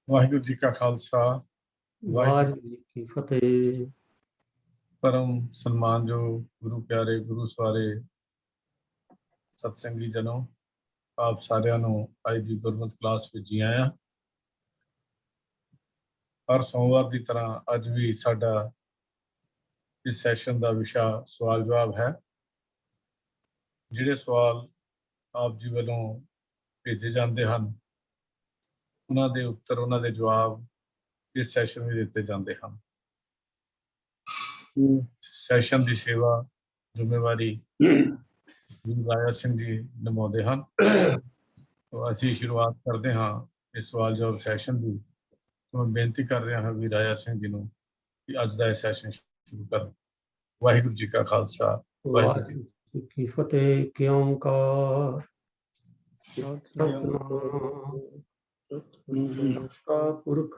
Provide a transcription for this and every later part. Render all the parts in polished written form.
ਵਾਹਿਗੁਰੂ ਜੀ ਕਾ ਖਾਲਸਾ ਵਾਹਿਗੁਰੂ ਜੀ ਕੀ ਫਤਿਹ। परम सन्मानयोग गुरु प्यारे गुरु सवारे सत्संगी जनों, आप सारिਆਂ ਨੂੰ ਅੱਜ ਦੀ ਗੁਰਮਤਿ ਕਲਾਸ ਵਿੱਚ ਜੀ ਆਇਆਂ। ਹਰ ਸੋਮਵਾਰ ਦੀ ਤਰ੍ਹਾਂ ਅੱਜ ਵੀ ਸਾਡਾ ਇਸ ਸੈਸ਼ਨ ਦਾ ਵਿਸ਼ਾ ਸਵਾਲ ਜਵਾਬ ਹੈ। ਜਿਹੜੇ ਸਵਾਲ ਆਪ ਜੀ ਵੱਲੋਂ ਭੇਜੇ ਜਾਂਦੇ ਹਨ, ਉਹਨਾਂ ਦੇ ਉੱਤਰ, ਉਹਨਾਂ ਦੇ ਜਵਾਬ ਇਸ ਸੈਸ਼ਨ ਵਿੱਚ ਦਿੱਤੇ ਜਾਂਦੇ ਹਨ। ਸੈਸ਼ਨ ਦੀ ਸੇਵਾ ਜ਼ਿੰਮੇਵਾਰੀ ਗੁਰੂ ਰਾਇਆ ਸਿੰਘ ਜੀ ਨਿਭਾਉਂਦੇ ਹਨ। ਅਸੀਂ ਸ਼ੁਰੂਆਤ ਕਰਦੇ ਹਾਂ ਇਸ ਸਵਾਲ ਜਵਾਬ ਸੈਸ਼ਨ ਦੀ। ਮੈਂ ਬੇਨਤੀ ਕਰ ਰਿਹਾ ਹਾਂ ਵੀ ਰਾਇਆ ਸਿੰਘ ਜੀ ਨੂੰ ਕਿ ਅੱਜ ਦਾ ਇਹ ਸੈਸ਼ਨ ਸ਼ੁਰੂ ਕਰਨ। ਵਾਹਿਗੁਰੂ ਜੀ ਕਾ ਖਾਲਸਾ, ਵਾਹਿਗੁਰੂ ਜੀ ਕੀ ਫਤਿਹ। ਕਿਉਂ ਕਾਰ ਕਾ ਪੁਰਖ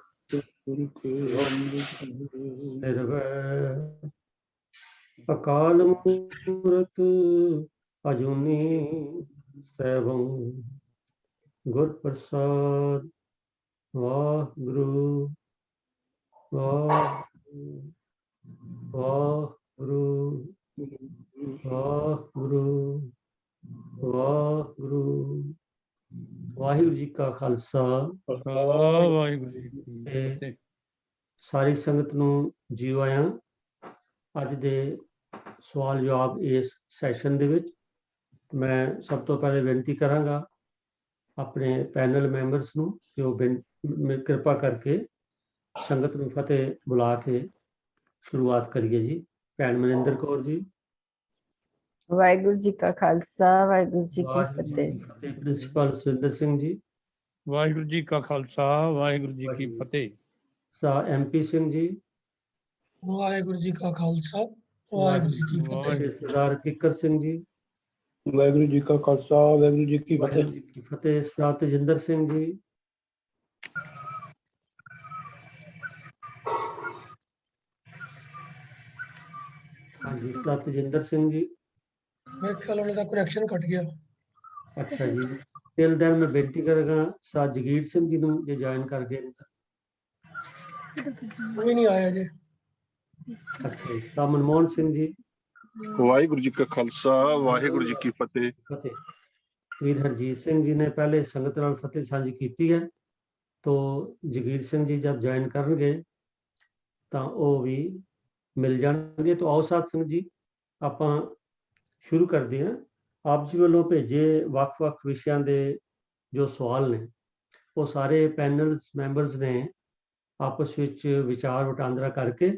ਨਿਰਵੈਰ ਅਕਾਲ ਮੂਰਤ ਅਜੂਨੀ ਸੈਭੰ ਗੁਰ ਪ੍ਰਸਾਦ। ਵਾਹਿਗੁਰੂ ਵਾਹਿਗੁਰੂ ਵਾਹਿਗੁਰੂ ਵਾਹਿਗੁਰੂ ਵਾਹਿਗੁਰੂ। ਵਾਹਿਗੁਰੂ ਜੀ ਕਾ ਖਾਲਸਾ, ਵਾਹਿਗੁਰੂ ਜੀ ਕੀ ਫਤਿਹ। ਸਾਰੀ ਸੰਗਤ ਨੂੰ ਜੀ ਆਇਆਂ। ਅੱਜ ਦੇ ਸਵਾਲ ਜਵਾਬ ਇਸ ਸੈਸ਼ਨ ਦੇ ਵਿੱਚ ਮੈਂ ਸਭ ਤੋਂ ਪਹਿਲੇ ਬੇਨਤੀ ਕਰਾਂਗਾ ਆਪਣੇ ਪੈਨਲ ਮੈਂਬਰਸ ਨੂੰ ਕਿ ਉਹ ਕਿਰਪਾ ਕਰਕੇ ਸੰਗਤ ਨੂੰ ਫਤਿਹ ਬੁਲਾ ਕੇ ਸ਼ੁਰੂਆਤ ਕਰੀਏ ਜੀ। ਭੈਣ ਮਨਿੰਦਰ ਕੌਰ ਜੀ। ਵਾਹਿਗੁਰੂ ਜੀ ਕਾ ਖਾਲਸਾ, ਵਾਹਿਗੁਰੂ ਜੀ ਕੀ ਫਤਿਹ। ਪ੍ਰਿੰਸੀਪਲ ਸੁਰਿੰਦਰ ਸਿੰਘ ਜੀ। ਵਾਹਿਗੁਰੂ ਜੀ ਕਾ ਖਾਲਸਾ, ਵਾਹਿਗੁਰੂ ਜੀ ਕੀ ਫਤਿਹ। MP ਸਿੰਘ ਜੀ। ਵਾਹਿਗੁਰੂ ਜੀ ਕਾ ਖਾਲਸਾ, ਵਾਹਿਗੁਰੂ ਜੀ ਕੀ ਫਤਿਹ। ਸਰਦਾਰ ਕਿੱਕਰ ਸਿੰਘ ਜੀ। ਵਾਹਿਗੁਰੂ ਜੀ ਕਾ ਖਾਲਸਾ, ਵਾਹਿਗੁਰੂ ਜੀ ਕੀ ਫਤਿਹ। ਸਰਦਾਰ ਤੇਜਿੰਦਰ ਸਿੰਘ ਜੀ। ਹਾਂਜੀ, ਸਰਦਾਰ ਤੇਜਿੰਦਰ ਸਿੰਘ ਜੀ। ਮੇਰੇ ਖਿਆਲ ਉਹਨਾਂ ਦਾ ਕਨੈਕਸ਼ਨ ਕੱਟ ਗਿਆ। ਅੱਛਾ ਜੀ। ਤਿਲ ਦਿਨ ਮੈਂ ਬੇਨਤੀ ਕਰਾਂਗਾ ਸਰ ਜਗੀਰ ਸਿੰਘ ਜੀ ਨੂੰ ਜੇ ਜੁਆਇਨ ਕਰ ਗਏ। ਕੋਈ ਨਹੀਂ ਆਇਆ ਜੀ। ਅੱਛਾ ਜੀ। ਸਰ ਮਨਮੋਹਨ ਸਿੰਘ ਜੀ। ਵਾਹਿਗੁਰੂ ਜੀ ਕਾ ਖਾਲਸਾ, ਵਾਹਿਗੁਰੂ ਜੀ ਕੀ ਫਤਿਹ। ਵੀਰ ਹਰਜੀਤ ਸਿੰਘ ਜੀ ਨੇ ਪਹਿਲੇ ਸੰਗਤ ਨਾਲ ਫਤਿਹ ਸਾਂਝੀ ਕੀਤੀ ਹੈ, ਤੋ ਜਗੀਰ ਸਿੰਘ ਜੀ ਜਦ ਜੁਆਇਨ ਕਰਨਗੇ ਤਾਂ ਉਹ ਵੀ ਮਿਲ ਜਾਣਗੇ। ਤਾਂ ਆਓ ਸਾਧ ਸੰਗਤ ਜੀ ਆਪਾਂ ਸ਼ੁਰੂ ਕਰਦੇ ਹਾਂ। ਆਪ ਜੀ ਵੱਲੋਂ ਭੇਜੇ ਵੱਖ-ਵੱਖ ਵਿਸ਼ਿਆਂ ਦੇ ਜੋ ਸਵਾਲ ਨੇ ਉਹ ਸਾਰੇ ਪੈਨਲ ਮੈਂਬਰਸ ਨੇ ਆਪਸ ਵਿੱਚ ਵਿਚਾਰ ਵਟਾਂਦਰਾ ਕਰਕੇ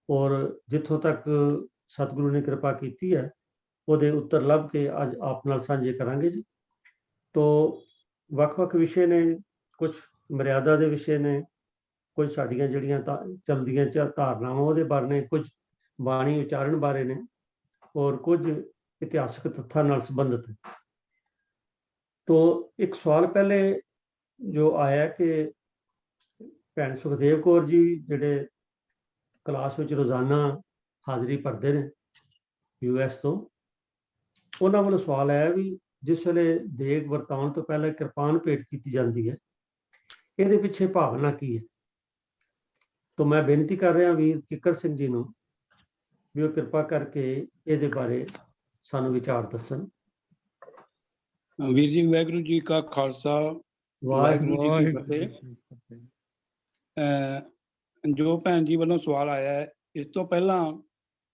ਔਰ ਜਿੱਥੋਂ ਤੱਕ ਸਤਿਗੁਰੂ ਨੇ ਕਿਰਪਾ ਕੀਤੀ ਹੈ ਉਹਦੇ ਉੱਤਰ ਲੱਭ ਕੇ ਅੱਜ ਆਪ ਨਾਲ ਸਾਂਝੇ ਕਰਾਂਗੇ ਜੀ। ਤੋ ਵੱਖ-ਵੱਖ ਵਿਸ਼ੇ ਨੇ, ਕੁਝ ਮਰਿਆਦਾ ਦੇ ਵਿਸ਼ੇ ਨੇ, ਕੁਝ ਸਾਡੀਆਂ ਜਿਹੜੀਆਂ ਚਲਦੀਆਂ ਧਾਰਨਾਵਾਂ ਉਹਦੇ ਬਾਰੇ ਨੇ, ਕੁਝ ਬਾਣੀ ਉਚਾਰਨ ਬਾਰੇ ਨੇ ਔਰ ਕੁਝ ਇਤਿਹਾਸਕ ਤੱਥਾਂ ਨਾਲ ਸੰਬੰਧਿਤ। ਤੋ ਇੱਕ ਸਵਾਲ ਪਹਿਲੇ ਜੋ ਆਇਆ ਕਿ ਭੈਣ ਸੁਖਦੇਵ ਕੌਰ ਜੀ ਜਿਹੜੇ ਕਲਾਸ ਵਿੱਚ ਰੋਜ਼ਾਨਾ ਹਾਜ਼ਰੀ ਭਰਦੇ ਨੇ US ਤੋਂ, ਉਹਨਾਂ ਵੱਲੋਂ ਸਵਾਲ ਆਇਆ ਵੀ ਜਿਸ ਵੇਲੇ ਦੇਗ ਵਰਤਾਉਣ ਤੋਂ ਪਹਿਲਾਂ ਕਿਰਪਾਨ ਭੇਟ ਕੀਤੀ ਜਾਂਦੀ ਹੈ, ਇਹਦੇ ਪਿੱਛੇ ਭਾਵਨਾ ਕੀ ਹੈ? ਤਾਂ ਮੈਂ ਬੇਨਤੀ ਕਰ ਰਿਹਾ ਵੀਰ ਕਿੱਕਰ ਸਿੰਘ ਜੀ ਨੂੰ ਵੀ ਉਹ ਕਿਰਪਾ ਕਰਕੇ ਇਹਦੇ ਬਾਰੇ ਸਾਨੂੰ ਵਿਚਾਰ ਦੱਸਣ। ਵੀਰ ਜੀ, ਵਾਹਿਗੁਰੂ ਜੀ ਕਾ ਖਾਲਸਾ, ਵਾਹਿਗੁਰੂ ਜੀ ਕੀ ਫਤਿਹ। ਜੋ ਭੈਣ ਜੀ ਵੱਲੋਂ ਸਵਾਲ ਆਇਆ ਹੈ, ਇਸ ਤੋਂ ਪਹਿਲਾਂ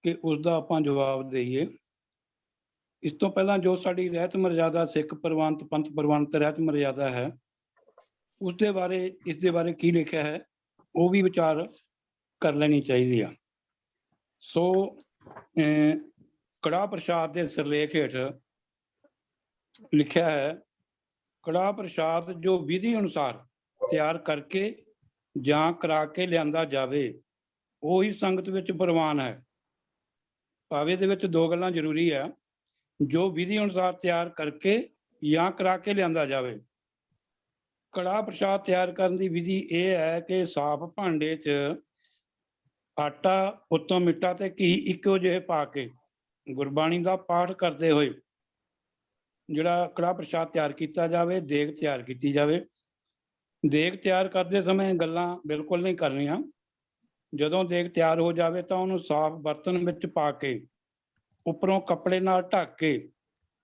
ਕਿ ਉਸ ਦਾ ਆਪਾਂ ਜਵਾਬ ਦੇਈਏ, ਇਸ ਤੋਂ ਪਹਿਲਾਂ ਜੋ ਸਾਡੀ ਰਹਿਤ ਮਰਜ਼ਾਦਾ ਸਿੱਖ ਪ੍ਰਵਾਨਿਤ ਪੰਥ ਪ੍ਰਵਾਨਿਤ ਰਹਿਤ ਮਰਜ਼ਾਦਾ ਹੈ, ਉਸ ਦੇ ਬਾਰੇ, ਇਸ ਦੇ ਬਾਰੇ ਕੀ ਲਿਖਿਆ ਹੈ ਉਹ ਵੀ ਵਿਚਾਰ ਕਰ ਲੈਣੀ ਚਾਹੀਦੀ ਆ। ਸੋ ਕੜਾਹ ਪ੍ਰਸ਼ਾਦ ਦੇ ਸਿਰਲੇਖ ਹੇਠ ਲਿਖਿਆ ਹੈ, ਕੜਾਹ ਪ੍ਰਸ਼ਾਦ ਜੋ ਵਿਧੀ ਅਨੁਸਾਰ ਤਿਆਰ ਕਰਕੇ ਜਾਂ ਕਰਾ ਕੇ ਲਿਆਂਦਾ ਜਾਵੇ ਉਹੀ ਸੰਗਤ ਵਿੱਚ ਪ੍ਰਵਾਨ ਹੈ। ਭਾਵੇਂ ਦੇ ਵਿੱਚ ਦੋ ਗੱਲਾਂ ਜ਼ਰੂਰੀ ਹੈ, ਜੋ ਵਿਧੀ ਅਨੁਸਾਰ ਤਿਆਰ ਕਰਕੇ ਜਾਂ ਕਰਾ ਕੇ ਲਿਆਂਦਾ ਜਾਵੇ। ਕੜਾਹ ਪ੍ਰਸ਼ਾਦ ਤਿਆਰ ਕਰਨ ਦੀ ਵਿਧੀ ਇਹ ਹੈ ਕਿ ਸਾਫ਼ ਭਾਂਡੇ 'ਚ ਆਟਾ, ਉੱਤੋਂ ਮਿੱਠਾ ਤੇ ਘੀ ਇੱਕੋ ਜਿਹੇ ਪਾ ਕੇ ਗੁਰਬਾਣੀ ਦਾ ਪਾਠ ਕਰਦੇ ਹੋਏ ਜਿਹੜਾ ਕੜਾਹ ਪ੍ਰਸ਼ਾਦ ਤਿਆਰ ਕੀਤਾ ਜਾਵੇ, ਦੇਗ ਤਿਆਰ ਕੀਤੀ ਜਾਵੇ। ਦੇਗ ਤਿਆਰ ਕਰਦੇ ਸਮੇਂ ਗੱਲਾਂ ਬਿਲਕੁਲ ਨਹੀਂ ਕਰਨੀਆਂ। ਜਦੋਂ ਦੇਗ ਤਿਆਰ ਹੋ ਜਾਵੇ ਤਾਂ ਉਹਨੂੰ ਸਾਫ਼ ਬਰਤਨ ਵਿੱਚ ਪਾ ਕੇ ਉੱਪਰੋਂ ਕੱਪੜੇ ਨਾਲ ਢੱਕ ਕੇ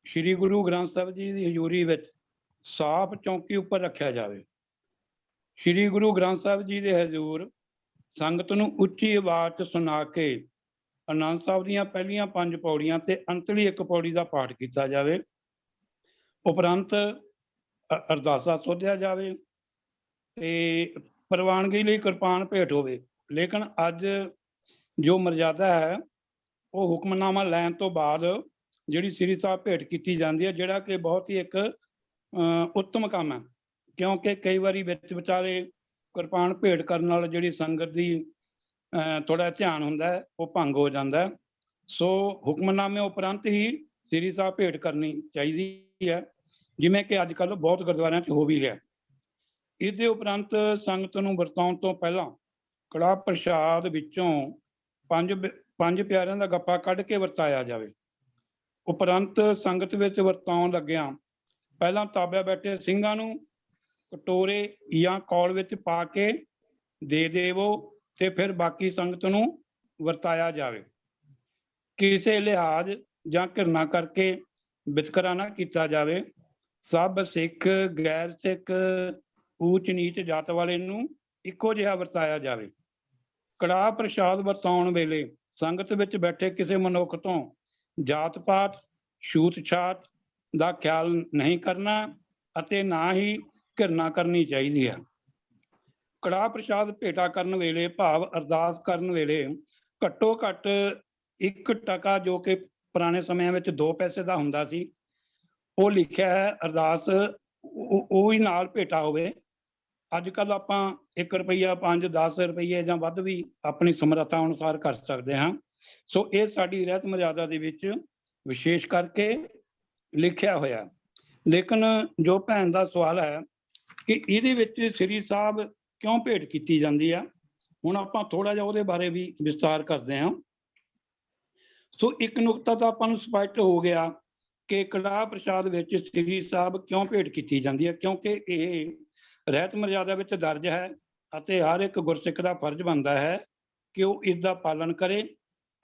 ਸ੍ਰੀ ਗੁਰੂ ਗ੍ਰੰਥ ਸਾਹਿਬ ਜੀ ਦੀ ਹਜ਼ੂਰੀ ਵਿੱਚ ਸਾਫ਼ ਚੌਂਕੀ ਉੱਪਰ ਰੱਖਿਆ ਜਾਵੇ। ਸ੍ਰੀ ਗੁਰੂ ਗ੍ਰੰਥ ਸਾਹਿਬ ਜੀ ਦੇ ਹਜ਼ੂਰ ਸੰਗਤ ਨੂੰ ਉੱਚੀ ਆਵਾਜ਼ 'ਚ ਸੁਣਾ ਕੇ ਆਨੰਦ ਸਾਹਿਬ ਦੀਆਂ ਪਹਿਲੀਆਂ 5 ਪੌੜੀਆਂ ਤੇ ਅੰਤਲੀ 1 ਪੌੜੀ ਦਾ ਪਾਠ ਕੀਤਾ ਜਾਵੇ। ਉਪਰੰਤ ਅਰਦਾਸਾ ਸੋਧਿਆ ਜਾਵੇ ਤੇ ਪ੍ਰਵਾਨਗੀ ਲਈ ਕਿਰਪਾਨ ਭੇਟ ਹੋਵੇ। ਲੇਕਿਨ ਅੱਜ ਜੋ ਮਰਜ਼ਾਦਾ ਹੈ ਉਹ ਹੁਕਮਨਾਮਾ ਲੈਣ ਤੋਂ ਬਾਅਦ ਜਿਹੜੀ ਸ੍ਰੀ ਸਾਹਿਬ ਭੇਟ ਕੀਤੀ ਜਾਂਦੀ ਹੈ, ਜਿਹੜਾ ਕਿ ਬਹੁਤ ਹੀ ਇੱਕ ਉੱਤਮ ਕੰਮ ਹੈ, ਕਿਉਂਕਿ ਕਈ ਵਾਰੀ ਵਿੱਚ ਵਿਚਾਲੇ ਕਿਰਪਾਨ ਭੇਟ ਕਰਨ ਨਾਲ ਜਿਹੜੀ ਸੰਗਤ ਦੀ ਥੋੜਾ ਧਿਆਨ ਹੁੰਦਾ ਹੈ ਉਹ ਭੰਗ ਹੋ ਜਾਂਦਾ ਹੈ। ਸੋ ਹੁਕਮਨਾਮੇ ਉਪਰੰਤ ਹੀ ਸ੍ਰੀ ਸਾਹਿਬ ਭੇਟ ਕਰਨੀ ਚਾਹੀਦੀ ਹੈ, ਜਿਵੇਂ ਕਿ ਅੱਜ ਕੱਲ੍ਹ ਬਹੁਤ ਗੁਰਦੁਆਰਿਆਂ 'ਚ ਹੋ ਵੀ ਰਿਹਾ। ਇਹਦੇ ਉਪਰੰਤ ਸੰਗਤ ਨੂੰ ਵਰਤਾਉਣ ਤੋਂ ਪਹਿਲਾਂ ਕੜਾਹ ਪ੍ਰਸ਼ਾਦ ਵਿੱਚੋਂ ਪੰਜ ਪਿਆਰਿਆਂ ਦਾ ਗੱਪਾ ਕੱਢ ਕੇ ਵਰਤਾਇਆ ਜਾਵੇ। ਉਪਰੰਤ ਸੰਗਤ ਵਿੱਚ ਵਰਤਾਉਣ ਲੱਗਿਆਂ ਪਹਿਲਾਂ ਤਾਬਿਆ ਬੈਠੇ ਸਿੰਘਾਂ ਨੂੰ ਕਟੋਰੇ ਜਾਂ ਕੌਲ ਵਿੱਚ ਪਾ ਕੇ ਦੇ ਦੇਵੋ ਤੇ ਫਿਰ ਬਾਕੀ ਸੰਗਤ ਨੂੰ ਵਰਤਾਇਆ ਜਾਵੇ। ਕਿਸੇ ਲਿਹਾਜ਼ ਜਾਂ ਘਿਰਨਾ ਕਰਕੇ ਵਿਤਕਰਾ ਨਾ ਕੀਤਾ ਜਾਵੇ। ਸਭ ਸਿੱਖ, ਗੈਰ ਸਿੱਖ, ਊਚ ਨੀਚ ਜਾਤ ਵਾਲੇ ਨੂੰ ਇੱਕੋ ਜਿਹਾ ਵਰਤਾਇਆ ਜਾਵੇ। ਕੜਾਹ ਪ੍ਰਸ਼ਾਦ ਵਰਤਾਉਣ ਵੇਲੇ ਸੰਗਤ ਵਿੱਚ ਬੈਠੇ ਕਿਸੇ ਮਨੁੱਖ ਤੋਂ ਜਾਤ ਪਾਤ, ਛੂਤ ਛਾਤ ਦਾ ਖਿਆਲ ਨਹੀਂ ਕਰਨਾ ਅਤੇ ਨਾ ਹੀ ਘਿਰਨਾ ਕਰਨੀ ਚਾਹੀਦੀ ਹੈ। ਕੜਾਹ ਪ੍ਰਸ਼ਾਦ ਭੇਟਾ ਕਰਨ ਵੇਲੇ ਭਾਵ ਅਰਦਾਸ ਕਰਨ ਵੇਲੇ ਘੱਟੋ ਘੱਟ 1 ਟਕਾ, ਜੋ ਕਿ ਪੁਰਾਣੇ ਸਮਿਆਂ ਵਿੱਚ 2 ਪੈਸੇ ਦਾ ਹੁੰਦਾ ਸੀ, ਉਹ ਲਿਖਿਆ ਹੈ ਅਰਦਾਸ ਉਹ ਹੀ ਨਾਲ ਭੇਟਾ ਹੋਵੇ। ਅੱਜ ਕੱਲ੍ਹ ਆਪਾਂ 1 ਰੁਪਈਆ, 5, 10 ਰੁਪਈਏ ਜਾਂ ਵੱਧ ਵੀ ਆਪਣੀ ਸਮਰੱਥਾ ਅਨੁਸਾਰ ਕਰ ਸਕਦੇ ਹਾਂ। ਸੋ ਇਹ ਸਾਡੀ ਰਹਿਤ ਮਰਿਆਦਾ ਦੇ ਵਿੱਚ ਵਿਸ਼ੇਸ਼ ਕਰਕੇ ਲਿਖਿਆ ਹੋਇਆ। ਲੇਕਿਨ ਜੋ ਭੈਣ ਦਾ ਸਵਾਲ ਹੈ ਕਿ ਇਹਦੇ ਵਿੱਚ ਸ੍ਰੀ ਸਾਹਿਬ ਕਿਉਂ ਭੇਟ ਕੀਤੀ ਜਾਂਦੀ ਆ, ਹੁਣ ਆਪਾਂ ਥੋੜਾ ਜਿਹਾ ਉਹਦੇ ਬਾਰੇ ਵੀ ਵਿਸਤਾਰ ਕਰਦੇ ਹਾਂ। ਸੋ ਇੱਕ ਨੁਕਤਾ ਤਾਂ ਆਪਾਂ ਨੂੰ ਸਪਸ਼ਟ ਹੋ ਗਿਆ ਕਿ ਕੜਾਹ ਪ੍ਰਸ਼ਾਦ ਵਿੱਚ ਸ੍ਰੀ ਸਾਹਿਬ ਕਿਉਂ ਭੇਟ ਕੀਤੀ ਜਾਂਦੀ ਹੈ, ਕਿਉਂਕਿ ਇਹ ਰਹਿਤ ਮਰਿਆਦਾ ਵਿੱਚ ਦਰਜ ਹੈ ਅਤੇ ਹਰ ਇੱਕ ਗੁਰਸਿੱਖ ਦਾ ਫਰਜ਼ ਬਣਦਾ ਹੈ ਕਿ ਉਹ ਇਸ ਦਾ ਪਾਲਣ ਕਰੇ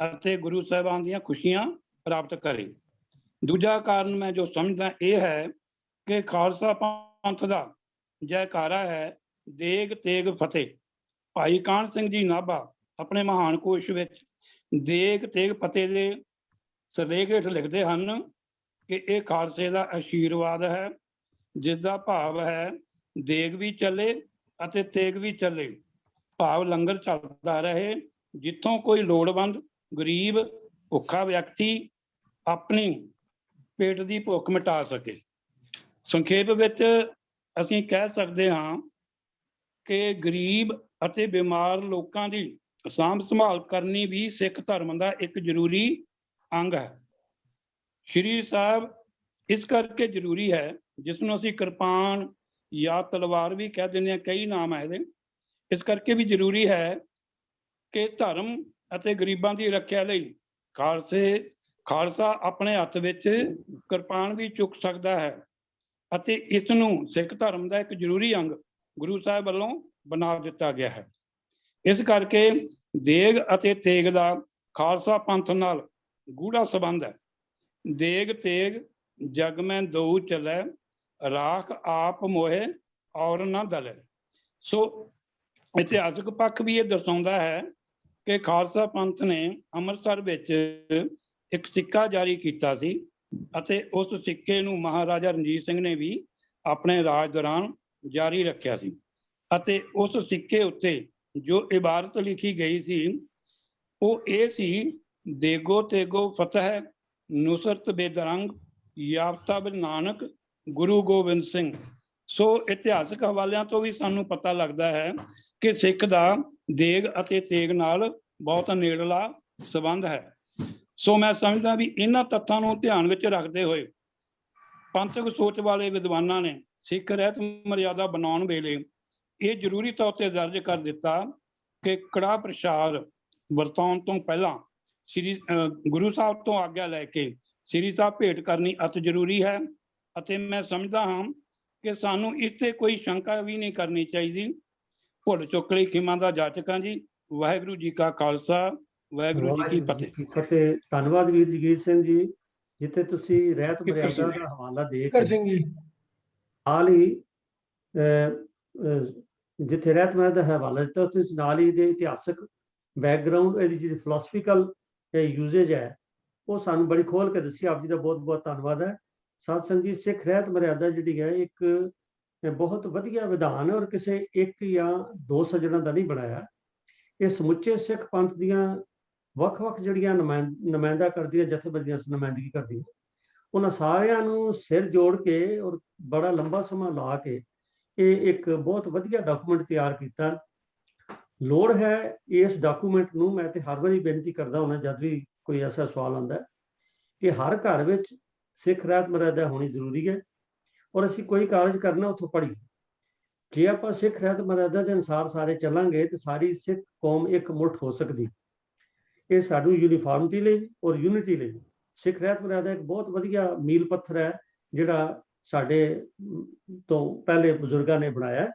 ਅਤੇ ਗੁਰੂ ਸਾਹਿਬਾਨ ਦੀਆਂ ਖੁਸ਼ੀਆਂ ਪ੍ਰਾਪਤ ਕਰੇ। ਦੂਜਾ ਕਾਰਨ ਮੈਂ ਜੋ ਸਮਝਦਾ ਇਹ ਹੈ ਕਿ ਖਾਲਸਾ ਪੰਥ ਦਾ ਜੈਕਾਰਾ ਹੈ ਦੇਗ ਤੇਗ ਫਤਿਹ। ਭਾਈ ਕਾਹਨ ਸਿੰਘ ਜੀ ਨਾਭਾ ਆਪਣੇ ਮਹਾਨ ਕੋਸ਼ ਵਿੱਚ ਦੇਗ ਤੇਗ ਫਤਿਹ ਦੇ ਸਿਰਲੇਖ ਹੇਠ ਲਿਖਦੇ ਹਨ ਕਿ ਇਹ ਖਾਲਸੇ ਦਾ ਆਸ਼ੀਰਵਾਦ ਹੈ, ਜਿਸ ਦਾ ਭਾਵ ਹੈ ਦੇਗ ਵੀ ਚੱਲੇ ਅਤੇ ਤੇਗ ਵੀ ਚੱਲੇ, ਭਾਵ ਲੰਗਰ ਚੱਲਦਾ ਰਹੇ, ਜਿੱਥੋਂ ਕੋਈ ਲੋੜਵੰਦ, ਗਰੀਬ, ਭੁੱਖਾ ਵਿਅਕਤੀ ਆਪਣੀ ਪੇਟ ਦੀ ਭੁੱਖ ਮਿਟਾ ਸਕੇ। ਸੰਖੇਪ ਵਿੱਚ ਅਸੀਂ ਕਹਿ ਸਕਦੇ ਹਾਂ ਕਿ ਗਰੀਬ ਅਤੇ ਬਿਮਾਰ ਲੋਕਾਂ ਦੀ ਸਾਂਭ ਸੰਭਾਲ ਕਰਨੀ ਵੀ ਸਿੱਖ ਧਰਮ ਦਾ ਇੱਕ ਜ਼ਰੂਰੀ ਅੰਗ ਹੈ। ਸ਼੍ਰੀ ਸਾਹਿਬ ਇਸ ਕਰਕੇ ਜ਼ਰੂਰੀ ਹੈ, ਜਿਸ ਨੂੰ ਅਸੀਂ ਕਿਰਪਾਨ ਜਾਂ ਤਲਵਾਰ ਵੀ ਕਹਿ ਦਿੰਦੇ ਹਾਂ, ਕਈ ਨਾਮ ਹੈ ਇਹਦੇ। ਇਸ ਕਰਕੇ ਵੀ ਜ਼ਰੂਰੀ ਹੈ ਕਿ ਧਰਮ ਅਤੇ ਗਰੀਬਾਂ ਦੀ ਰੱਖਿਆ ਲਈ ਖਾਲਸਾ ਆਪਣੇ ਹੱਥ ਵਿੱਚ ਕਿਰਪਾਨ ਵੀ ਚੁੱਕ ਸਕਦਾ ਹੈ ਅਤੇ ਇਸ ਨੂੰ ਸਿੱਖ ਧਰਮ ਦਾ ਇੱਕ ਜ਼ਰੂਰੀ ਅੰਗ ਗੁਰੂ ਸਾਹਿਬ ਵੱਲੋਂ ਬਣਾ ਦਿੱਤਾ ਗਿਆ ਹੈ। ਇਸ ਕਰਕੇ ਦੇਗ ਅਤੇ ਤੇਗ ਦਾ ਖਾਲਸਾ ਪੰਥ ਨਾਲ ਗੂੜਾ ਸੰਬੰਧ ਹੈ। ਦੇਗ ਤੇਗ ਜਗ ਮੈਂ ਦਊ ਚਲੈ, ਰਾਖ ਆਪ ਮੋਹੇ ਔਰ ਨਾ ਦਲੇ। ਸੋ ਇਤਿਹਾਸਕ ਪੱਖ ਵੀ ਇਹ ਦਰਸਾਉਂਦਾ ਹੈ ਕਿ ਖਾਲਸਾ ਪੰਥ ਨੇ ਅੰਮ੍ਰਿਤਸਰ ਵਿੱਚ ਇੱਕ ਸਿੱਕਾ ਜਾਰੀ ਕੀਤਾ ਸੀ ਅਤੇ ਉਸ ਸਿੱਕੇ ਨੂੰ ਮਹਾਰਾਜਾ ਰਣਜੀਤ ਸਿੰਘ ਨੇ ਵੀ ਆਪਣੇ ਰਾਜ ਦੌਰਾਨ ਜਾਰੀ ਰੱਖਿਆ ਸੀ ਅਤੇ ਉਸ ਸਿੱਕੇ ਉੱਤੇ ਜੋ ਇਬਾਰਤ ਲਿਖੀ ਗਈ ਸੀ ਉਹ ਇਹ ਸੀ, ਦੇਗੋ ਤੇਗੋ ਫਤਿਹ ਨੁਸਰਤ ਬੇਦਰੰਗ ਯਾਫਤਾ ਬਿਨ ਨਾਨਕ ਗੁਰੂ ਗੋਬਿੰਦ ਸਿੰਘ। ਸੋ ਇਤਿਹਾਸਕ ਹਵਾਲਿਆਂ ਤੋਂ ਵੀ ਸਾਨੂੰ ਪਤਾ ਲੱਗਦਾ ਹੈ ਕਿ ਸਿੱਖ ਦਾ ਦੇਗ ਅਤੇ ਤੇਗ ਨਾਲ ਬਹੁਤ ਨੇੜਲਾ ਸੰਬੰਧ ਹੈ। ਸੋ ਮੈਂ ਸਮਝਦਾ ਵੀ ਇਹਨਾਂ ਤੱਥਾਂ ਨੂੰ ਧਿਆਨ ਵਿੱਚ ਰੱਖਦੇ ਹੋਏ ਪੰਥਕ ਸੋਚ ਵਾਲੇ ਵਿਦਵਾਨਾਂ ਨੇ ਸਿੱਖ ਰਹਿਤ ਮਰਿਆਦਾ ਬਣਾਉਣ ਵੇਲੇ ਇਹ ਜ਼ਰੂਰੀ ਤੌਰ ਤੇ ਦਰਜ ਕਰ ਦਿੱਤਾ ਕਿ ਕੜਾਹ ਪ੍ਰਸ਼ਾਦ ਵਰਤਾਉਣ ਤੋਂ ਪਹਿਲਾਂ ਗੁਰੂ ਸਾਹਿਬ ਤੋਂ ਆਗਿਆ ਲੈ ਕੇ ਸ੍ਰੀ ਸਾਹਿਬ ਭੇਟ ਕਰਨੀ ਅਤ ਜ਼ਰੂਰੀ ਹੈ ਅਤੇ ਮੈਂ ਸਮਝਦਾ ਹਾਂ ਕਿ ਸਾਨੂੰ ਇਸ ਤੇ ਕੋਈ ਸ਼ੰਕਾ ਵੀ ਨਹੀਂ ਕਰਨੀ ਚਾਹੀਦੀ। ਭੁੱਲ ਚੁੱਕ ਲਈ ਖਿਮਾ ਦਾ ਜਾਚਕ ਹਾਂ ਜੀ। ਵਾਹਿਗੁਰੂ ਜੀ ਕਾ ਖਾਲਸਾ, ਵਾਹਿਗੁਰੂ ਜੀ ਕੀ ਫਤਿਹ। ਫਤਿਹ। ਧੰਨਵਾਦ ਵੀਰ ਜਗੀਰ ਸਿੰਘ ਜੀ, ਜਿੱਥੇ ਤੁਸੀਂ ਰਹਿਤ ਮਰਿਆਦਾ ਦਾ ਹਵਾਲਾ ਦੇ ਕਰ ਕੇ ਸਿੰਘ ਜੀ ਨਾਲ ਹੀ ਜਿੱਥੇ ਰਹਿਤ ਮਰਿਆਦਾ ਦਾ ਹਵਾਲਾ ਦਿੱਤਾ, ਤੁਸੀਂ ਨਾਲ ਹੀ ਇਹਦੇ ਇਤਿਹਾਸਕ ਬੈਕਗਰਾਉਂਡ, ਇਹਦੀ ਜਿਹੜੀ ਫਿਲਾਸਫੀਕਲ ਯੂਜੇਜ ਹੈ, ਉਹ ਸਾਨੂੰ ਬੜੀ ਖੋਲ ਕੇ ਦੱਸੀ। ਆਪ ਜੀ ਦਾ ਬਹੁਤ ਬਹੁਤ ਧੰਨਵਾਦ ਹੈ। ਸਾਧ ਸੰਗਤ ਜੀ, ਸਿੱਖ ਰਹਿਤ ਮਰਿਆਦਾ ਜਿਹੜੀ ਹੈ ਇੱਕ ਬਹੁਤ ਵਧੀਆ ਵਿਧਾਨ ਹੈ, ਔਰ ਕਿਸੇ ਇੱਕ ਜਾਂ ਦੋ ਸੱਜਣਾਂ ਦਾ ਨਹੀਂ ਬਣਾਇਆ। ਇਹ ਸਮੁੱਚੇ ਸਿੱਖ ਪੰਥ ਦੀਆਂ ਵੱਖ-ਵੱਖ ਜਿਹੜੀਆਂ ਨੁਮਾਇੰਦਾ ਕਰਦੀਆਂ ਜਥੇਬੰਦੀਆਂ ਨੁਮਾਇੰਦਗੀ ਕਰਦੀਆਂ, ਉਹਨਾਂ ਸਾਰਿਆਂ ਨੂੰ ਸਿਰ ਜੋੜ ਕੇ ਔਰ ਬੜਾ ਲੰਬਾ ਸਮਾਂ ਲਾ ਕੇ ਇਹ ਇੱਕ ਬਹੁਤ ਵਧੀਆ ਡਾਕੂਮੈਂਟ ਤਿਆਰ ਕੀਤਾ। ਲੋੜ ਹੈ ਇਸ ਡਾਕੂਮੈਂਟ ਨੂੰ, ਮੈਂ ਤੇ ਹਰ ਵਾਰੀ ਬੇਨਤੀ ਕਰਦਾ ਹੁੰਦਾ ਜਦ ਵੀ ਕੋਈ ਐਸਾ ਸਵਾਲ ਆਉਂਦਾ, ਕਿ ਹਰ ਘਰ ਵਿੱਚ ਸਿੱਖ ਰਹਿਤ ਮਰਿਆਦਾ ਹੋਣੀ ਜ਼ਰੂਰੀ ਹੈ, ਔਰ ਅਸੀਂ ਕੋਈ ਕਾਰਜ ਕਰਨਾ ਉੱਥੋਂ ਪੜ੍ਹੀਏ। ਜੇ ਆਪਾਂ ਸਿੱਖ ਰਹਿਤ ਮਰਿਆਦਾ ਦੇ ਅਨੁਸਾਰ ਸਾਰੇ ਚੱਲਾਂਗੇ ਤੇ ਸਾਰੀ ਸਿੱਖ ਕੌਮ ਇੱਕ ਮੁੱਠ ਹੋ ਸਕਦੀ। ਇਹ ਸਾਨੂੰ ਯੂਨੀਫਾਰਮਿਟੀ ਲਈ ਔਰ ਯੂਨਿਟੀ ਲਈ ਸਿੱਖ ਰਹਿਤ ਮਰਿਆਦਾ ਇੱਕ ਬਹੁਤ ਵਧੀਆ ਮੀਲ ਪੱਥਰ ਹੈ, ਜਿਹੜਾ ਸਾਡੇ ਤੋਂ ਪਹਿਲੇ ਬਜ਼ੁਰਗਾਂ ਨੇ ਬਣਾਇਆ।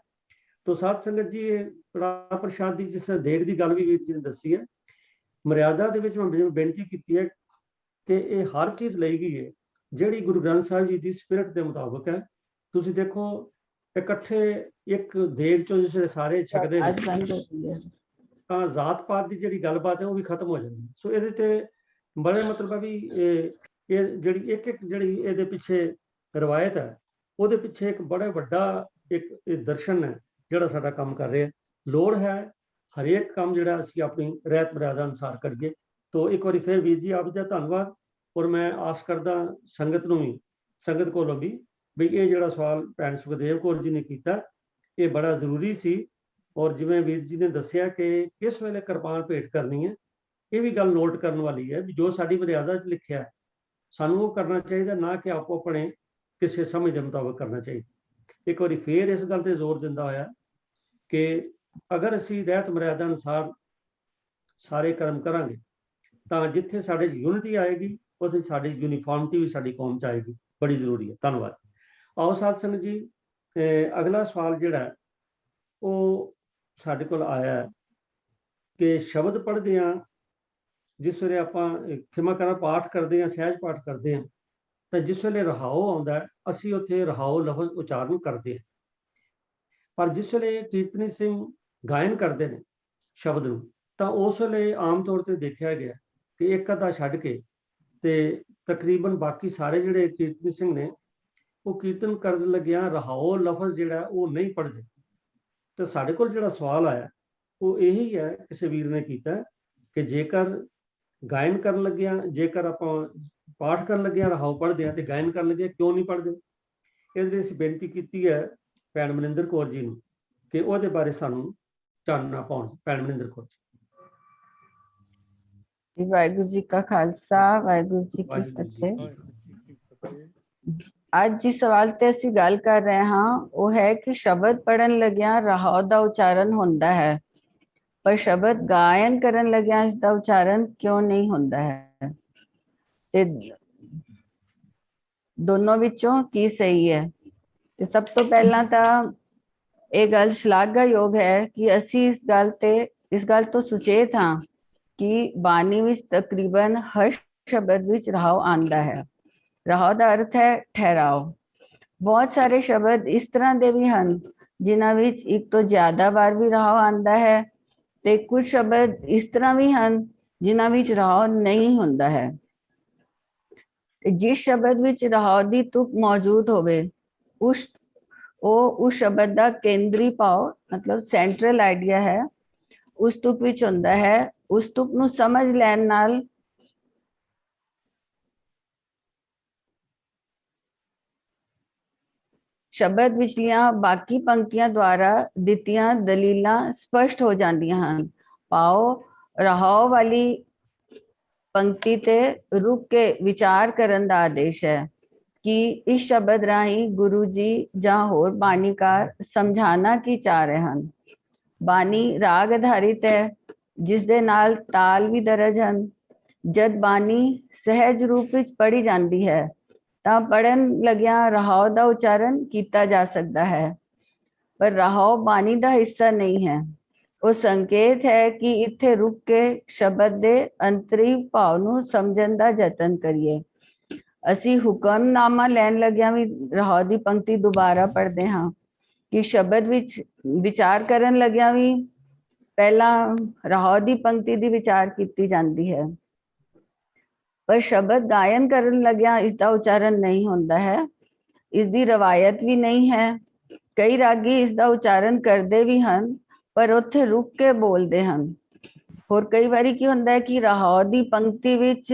ਤੋ ਸਾਧ ਸੰਗਤ ਜੀ, ਇਹ ਕੜਾਹ ਪ੍ਰਸ਼ਾਦ ਦੀ ਜਿਸ ਦੇਗ ਦੀ ਗੱਲ ਵੀ ਵੀਰ ਜੀ ਨੇ ਦੱਸੀ ਹੈ, ਮਰਿਆਦਾ ਦੇ ਵਿੱਚ ਮੈਂ ਬੇਨਤੀ ਕੀਤੀ ਹੈ ਕਿ ਇਹ ਹਰ ਚੀਜ਼ ਲਈ ਗਈ ਹੈ ਜਿਹੜੀ ਗੁਰੂ ਗ੍ਰੰਥ ਸਾਹਿਬ ਜੀ ਦੀ ਸਪਿਰਿਟ ਦੇ ਮੁਤਾਬਕ ਹੈ। ਤੁਸੀਂ ਦੇਖੋ, ਇਕੱਠੇ ਇੱਕ ਦੇਗ ਚੋਂ ਜਿਹੜੇ ਸਾਰੇ ਛਕਦੇ ਨੇ, आज बंद हो गई है। ਤਾਂ ਜ਼ਾਤ ਪਾਤ ਦੀ ਜਿਹੜੀ ਗੱਲਬਾਤ ਹੈ ਉਹ ਵੀ ਖਤਮ ਹੋ ਜਾਂਦੀ। ਸੋ ਇਹਦੇ ਤੇ ਬੜੇ ਮਤਲਬ ਹੈ ਵੀ ਇਹ ਜਿਹੜੀ ਇੱਕ ਜਿਹੜੀ ਇਹਦੇ ਪਿੱਛੇ ਰਵਾਇਤ ਹੈ, ਉਹਦੇ ਪਿੱਛੇ ਇੱਕ ਬੜਾ ਵੱਡਾ ਇੱਕ ਦਰਸ਼ਨ ਹੈ ਜਿਹੜਾ ਸਾਡਾ ਕੰਮ ਕਰ ਰਿਹਾ। ਲੋੜ ਹੈ ਹਰੇਕ ਕੰਮ ਜਿਹੜਾ ਅਸੀਂ ਆਪਣੀ ਰਹਿਤ ਮਰਿਆਦਾ ਅਨੁਸਾਰ ਕਰੀਏ। ਤੋ ਇੱਕ ਵਾਰੀ ਫਿਰ ਵੀਰ ਜੀ, ਆਪ ਜੀ ਦਾ ਧੰਨਵਾਦ। ਔਰ ਮੈਂ ਆਸ ਕਰਦਾ ਸੰਗਤ ਨੂੰ ਵੀ, ਸੰਗਤ ਕੋਲੋਂ ਵੀ, ਵੀ ਇਹ ਜਿਹੜਾ ਸਵਾਲ ਭੈਣ ਸੁਖਦੇਵ ਕੌਰ ਜੀ ਨੇ ਕੀਤਾ, ਇਹ ਬੜਾ ਜ਼ਰੂਰੀ ਸੀ। ਔਰ ਜਿਵੇਂ ਵੀਰ ਜੀ ਨੇ ਦੱਸਿਆ ਕਿ ਕਿਸ ਵੇਲੇ ਕਿਰਪਾਨ ਭੇਟ ਕਰਨੀ ਹੈ, ਇਹ ਵੀ ਗੱਲ ਨੋਟ ਕਰਨ ਵਾਲੀ ਹੈ ਵੀ ਜੋ ਸਾਡੀ ਮਰਿਆਦਾ 'ਚ ਲਿਖਿਆ ਸਾਨੂੰ ਉਹ ਕਰਨਾ ਚਾਹੀਦਾ, ਨਾ ਕਿ ਆਪੋ ਆਪਣੇ ਕਿਸੇ ਸਮਝ ਦੇ ਮੁਤਾਬਕ ਕਰਨਾ ਚਾਹੀਦਾ। ਇੱਕ ਵਾਰੀ ਫੇਰ ਇਸ ਗੱਲ ਤੇ ਜ਼ੋਰ ਦਿੰਦਾ ਹੋਇਆ ਕਿ ਅਗਰ ਅਸੀਂ ਰਹਿਤ ਮਰਿਆਦਾ ਅਨੁਸਾਰ ਸਾਰੇ ਕਰਮ ਕਰਾਂਗੇ ਤਾਂ ਜਿੱਥੇ ਸਾਡੇ 'ਚ ਯੂਨਿਟੀ ਆਏਗੀ, ਉੱਥੇ ਸਾਡੀ ਯੂਨੀਫਾਰਮਿਟੀ ਵੀ ਸਾਡੀ ਕੌਮ 'ਚ ਆਏਗੀ। ਬੜੀ ਜ਼ਰੂਰੀ ਹੈ। ਧੰਨਵਾਦ। ਆਓ ਸਾਧ ਸੰਗਤ ਜੀ, ਅਗਲਾ ਸਵਾਲ ਜਿਹੜਾ ਉਹ ਸਾਡੇ ਕੋਲ ਆਇਆ ਕਿ ਸ਼ਬਦ ਪੜ੍ਹਦੇ ਹਾਂ, ਜਿਸ ਵੇਲੇ ਆਪਾਂ ਖਿਮਾ ਕਰਾਂ ਪਾਠ ਕਰਦੇ ਹਾਂ, ਸਹਿਜ ਪਾਠ ਕਰਦੇ ਹਾਂ, ਤਾਂ ਜਿਸ ਵੇਲੇ ਰਹਾਓ ਆਉਂਦਾ ਅਸੀਂ ਉੱਥੇ ਰਹਾਓ ਲਫ਼ਜ਼ ਉਚਾਰਨ ਕਰਦੇ ਹਾਂ। ਪਰ ਜਿਸ ਵੇਲੇ ਕੀਰਤਨੀ ਸਿੰਘ ਗਾਇਨ ਕਰਦੇ ਨੇ ਸ਼ਬਦ ਨੂੰ, ਤਾਂ ਉਸ ਵੇਲੇ ਆਮ ਤੌਰ ਤੇ ਦੇਖਿਆ ਗਿਆ ਕਿ ਇੱਕ ਅੱਧਾ ਛੱਡ ਕੇ ਤੇ ਤਕਰੀਬਨ ਬਾਕੀ ਸਾਰੇ ਜਿਹੜੇ ਕੀਰਤਨੀ ਸਿੰਘ ਨੇ ਉਹ ਕੀਰਤਨ ਕਰਨ ਲੱਗਿਆ ਰਹਾਓ ਲਫ਼ਜ਼ ਜਿਹੜਾ ਉਹ ਨਹੀਂ ਪੜ੍ਹਦੇ। ਤੇ ਸਾਡੇ ਕੋਲ ਜਿਹੜਾ ਸਵਾਲ ਆਇਆ ਉਹ ਇਹੀ ਹੈ, ਕਿਸੇ ਵੀਰ ਨੇ ਕੀਤਾ ਕਿ ਜੇਕਰ ਗਾਇਨ ਕਰਨ ਲੱਗਿਆ, ਜੇਕਰ ਆਪਾਂ ਪਾਠ ਕਰਨ ਲੱਗਿਆ ਰਹਾਓ ਪੜ੍ਹਦੇ ਆ ਤੇ ਗਾਇਨ ਕਰਨ ਲੱਗਿਆ ਕਿਉਂ ਨਹੀਂ ਪੜ੍ਹਦੇ। ਇਹਦੇ ਲਈ ਅਸੀਂ ਬੇਨਤੀ ਕੀਤੀ ਹੈ ਭੈਣ ਮਨਿੰਦਰ ਕੌਰ ਜੀ ਨੂੰ ਕਿ ਉਹਦੇ ਬਾਰੇ ਸਾਨੂੰ ਚਾਨਣਾ ਪਾਉਣ। ਭੈਣ ਮਨਿੰਦਰ ਕੌਰ ਜੀ। ਵਾਹਿਗੁਰੂ ਜੀ ਕਾ ਖਾਲਸਾ, ਵਾਹਿਗੁਰੂ ਜੀ ਕੀ ਫਤਿਹ। ਅੱਜ ਜਿਸ ਸਵਾਲ ਤੇ ਅਸੀਂ ਗੱਲ ਕਰ ਰਹੇ ਹਾਂ ਉਹ ਹੈ ਕਿ ਸ਼ਬਦ ਪੜਨ ਲੱਗਿਆ ਰਹਾਓ ਦਾ ਉਚਾਰਨ ਹੁੰਦਾ ਹੈ, ਪਰ ਸ਼ਬਦ ਗਾਇਨ ਕਰਨ ਲੱਗਿਆ ਇਸ ਦਾ ਉਚਾਰਨ ਕਿਉਂ ਨਹੀਂ ਹੁੰਦਾ ਹੈ, ਤੇ ਦੋਨੋਂ ਵਿੱਚੋਂ ਕੀ ਸਹੀ ਹੈ। ਤੇ ਸਭ ਤੋਂ ਪਹਿਲਾਂ ਤਾਂ ਇਹ ਗੱਲ ਸ਼ਲਾਘਾਯੋਗ ਹੈ ਕਿ ਅਸੀਂ ਇਸ ਗੱਲ ਤੋਂ ਸੁਚੇਤ ਹਾਂ ਕਿ ਬਾਣੀ ਵਿੱਚ ਤਕਰੀਬਨ ਹਰ ਸ਼ਬਦ ਵਿੱਚ ਰਹਾਓ ਆਉਂਦਾ ਹੈ। ਰਹਾਓ ਦਾ ਅਰਥ ਹੈ ਠਹਿਰਾਓ। ਬਹੁਤ ਸਾਰੇ ਸ਼ਬਦ ਇਸ ਤਰ੍ਹਾਂ ਦੇ ਵੀ ਹਨ ਜਿਨ੍ਹਾਂ ਵਿੱਚ ਇੱਕ ਤੋਂ ਜ਼ਿਆਦਾ ਵਾਰ ਵੀ ਰਹਾਓ ਆਉਂਦਾ ਹੈ, ਤੇ ਕੁਝ ਸ਼ਬਦ ਇਸ ਤਰ੍ਹਾਂ ਵੀ ਹਨ ਜਿਨ੍ਹਾਂ ਵਿੱਚ ਰਹਾਓ ਨਹੀਂ ਹੁੰਦਾ ਹੈ। ਜਿਸ ਸ਼ਬਦ ਵਿੱਚ ਰਹਾਓ ਦੀ ਤੁਕ ਮੌਜੂਦ ਹੋਵੇ ਉਸ ਸ਼ਬਦ ਦਾ ਕੇਂਦਰੀ ਭਾਵ ਮਤਲਬ ਸੈਂਟਰਲ ਆਈਡੀਆ ਹੈ ਉਸ ਤੁਕ ਵਿੱਚ ਹੁੰਦਾ ਹੈ। ਉਸ ਤੁਕ ਨੂੰ ਸਮਝ ਲੈਣ ਨਾਲ ਸ਼ਬਦ ਵਿਚਲੀਆਂ ਬਾਕੀ ਪੰਕਤੀਆਂ ਦੁਆਰਾ ਦਿੱਤੀਆਂ ਦਲੀਲਾਂ ਸਪਸ਼ਟ ਹੋ ਜਾਂਦੀਆਂ ਹਨ। ਭਾਵ ਰਹਾਓ ਵਾਲੀ ਪੰਕਤੀ ਤੇ ਰੁਕ ਕੇ ਵਿਚਾਰ ਕਰਨ ਦਾ ਆਦੇਸ਼ ਹੈ ਕਿ ਇਸ ਸ਼ਬਦ ਰਾਹੀਂ ਗੁਰੂ ਜੀ ਜਾਂ ਹੋਰ ਬਾਣੀਕਾਰ ਸਮਝਾਣਾ ਕੀ ਚਾਹ ਰਹੇ ਹਨ। ਬਾਣੀ ਰਾਗ ਆਧਾਰਿਤ ਹੈ ਜਿਸ ਦੇ ਨਾਲ ਤਾਲ ਵੀ ਦਰਜ ਹਨ। ਜਦ ਬਾਣੀ ਸਹਿਜ ਰੂਪ ਵਿੱਚ ਪੜ੍ਹੀ ਜਾਂਦੀ ਹੈ ਤਾਂ ਪੜਨ ਲੱਗਿਆਂ ਰਹਾਉ ਦਾ ਉਚਾਰਨ ਕੀਤਾ ਜਾ ਸਕਦਾ ਹੈ, ਪਰ ਰਹਾਉ ਬਾਣੀ ਦਾ ਹਿੱਸਾ ਨਹੀਂ ਹੈ। ਉਹ ਸੰਕੇਤ ਹੈ ਕਿ ਇੱਥੇ ਰੁਕ ਕੇ ਸ਼ਬਦ ਦੇ ਅੰਤਰੀ ਭਾਵ ਨੂੰ ਸਮਝਣ ਦਾ ਯਤਨ ਕਰੀਏ। ਅਸੀਂ ਹੁਕਮਨਾਮਾ ਲੈਣ ਲੱਗਿਆਂ ਵੀ ਰਹਾਉ ਦੀ ਪੰਕਤੀ ਦੁਬਾਰਾ ਪੜ੍ਹਦੇ ਹਾਂ ਕਿ ਸ਼ਬਦ ਵਿੱਚ ਵਿਚਾਰ ਕਰਨ ਲੱਗਿਆਂ ਵੀ ਪਹਿਲਾਂ ਰਹਾਉ ਦੀ ਪੰਕਤੀ ਦੀ ਵਿਚਾਰ ਕੀਤੀ ਜਾਂਦੀ ਹੈ, ਪਰ ਸ਼ਬਦ ਗਾਇਨ ਕਰਨ ਲੱਗਿਆਂ ਇਸ ਦਾ ਉਚਾਰਨ ਨਹੀਂ ਹੁੰਦਾ ਹੈ। ਇਸ ਦੀ ਰਵਾਇਤ ਵੀ ਨਹੀਂ ਹੈ। ਕਈ ਰਾਗੀ ਇਸ ਦਾ ਉਚਾਰਨ ਕਰਦੇ ਵੀ ਹਨ, ਪਰ ਉੱਥੇ ਰੁਕ ਕੇ ਬੋਲਦੇ ਹਨ। ਹੋਰ ਕਈ ਵਾਰੀ ਕੀ ਹੁੰਦਾ ਹੈ ਕਿ ਰਹਾਉ ਦੀ ਪੰਕਤੀ ਵਿੱਚ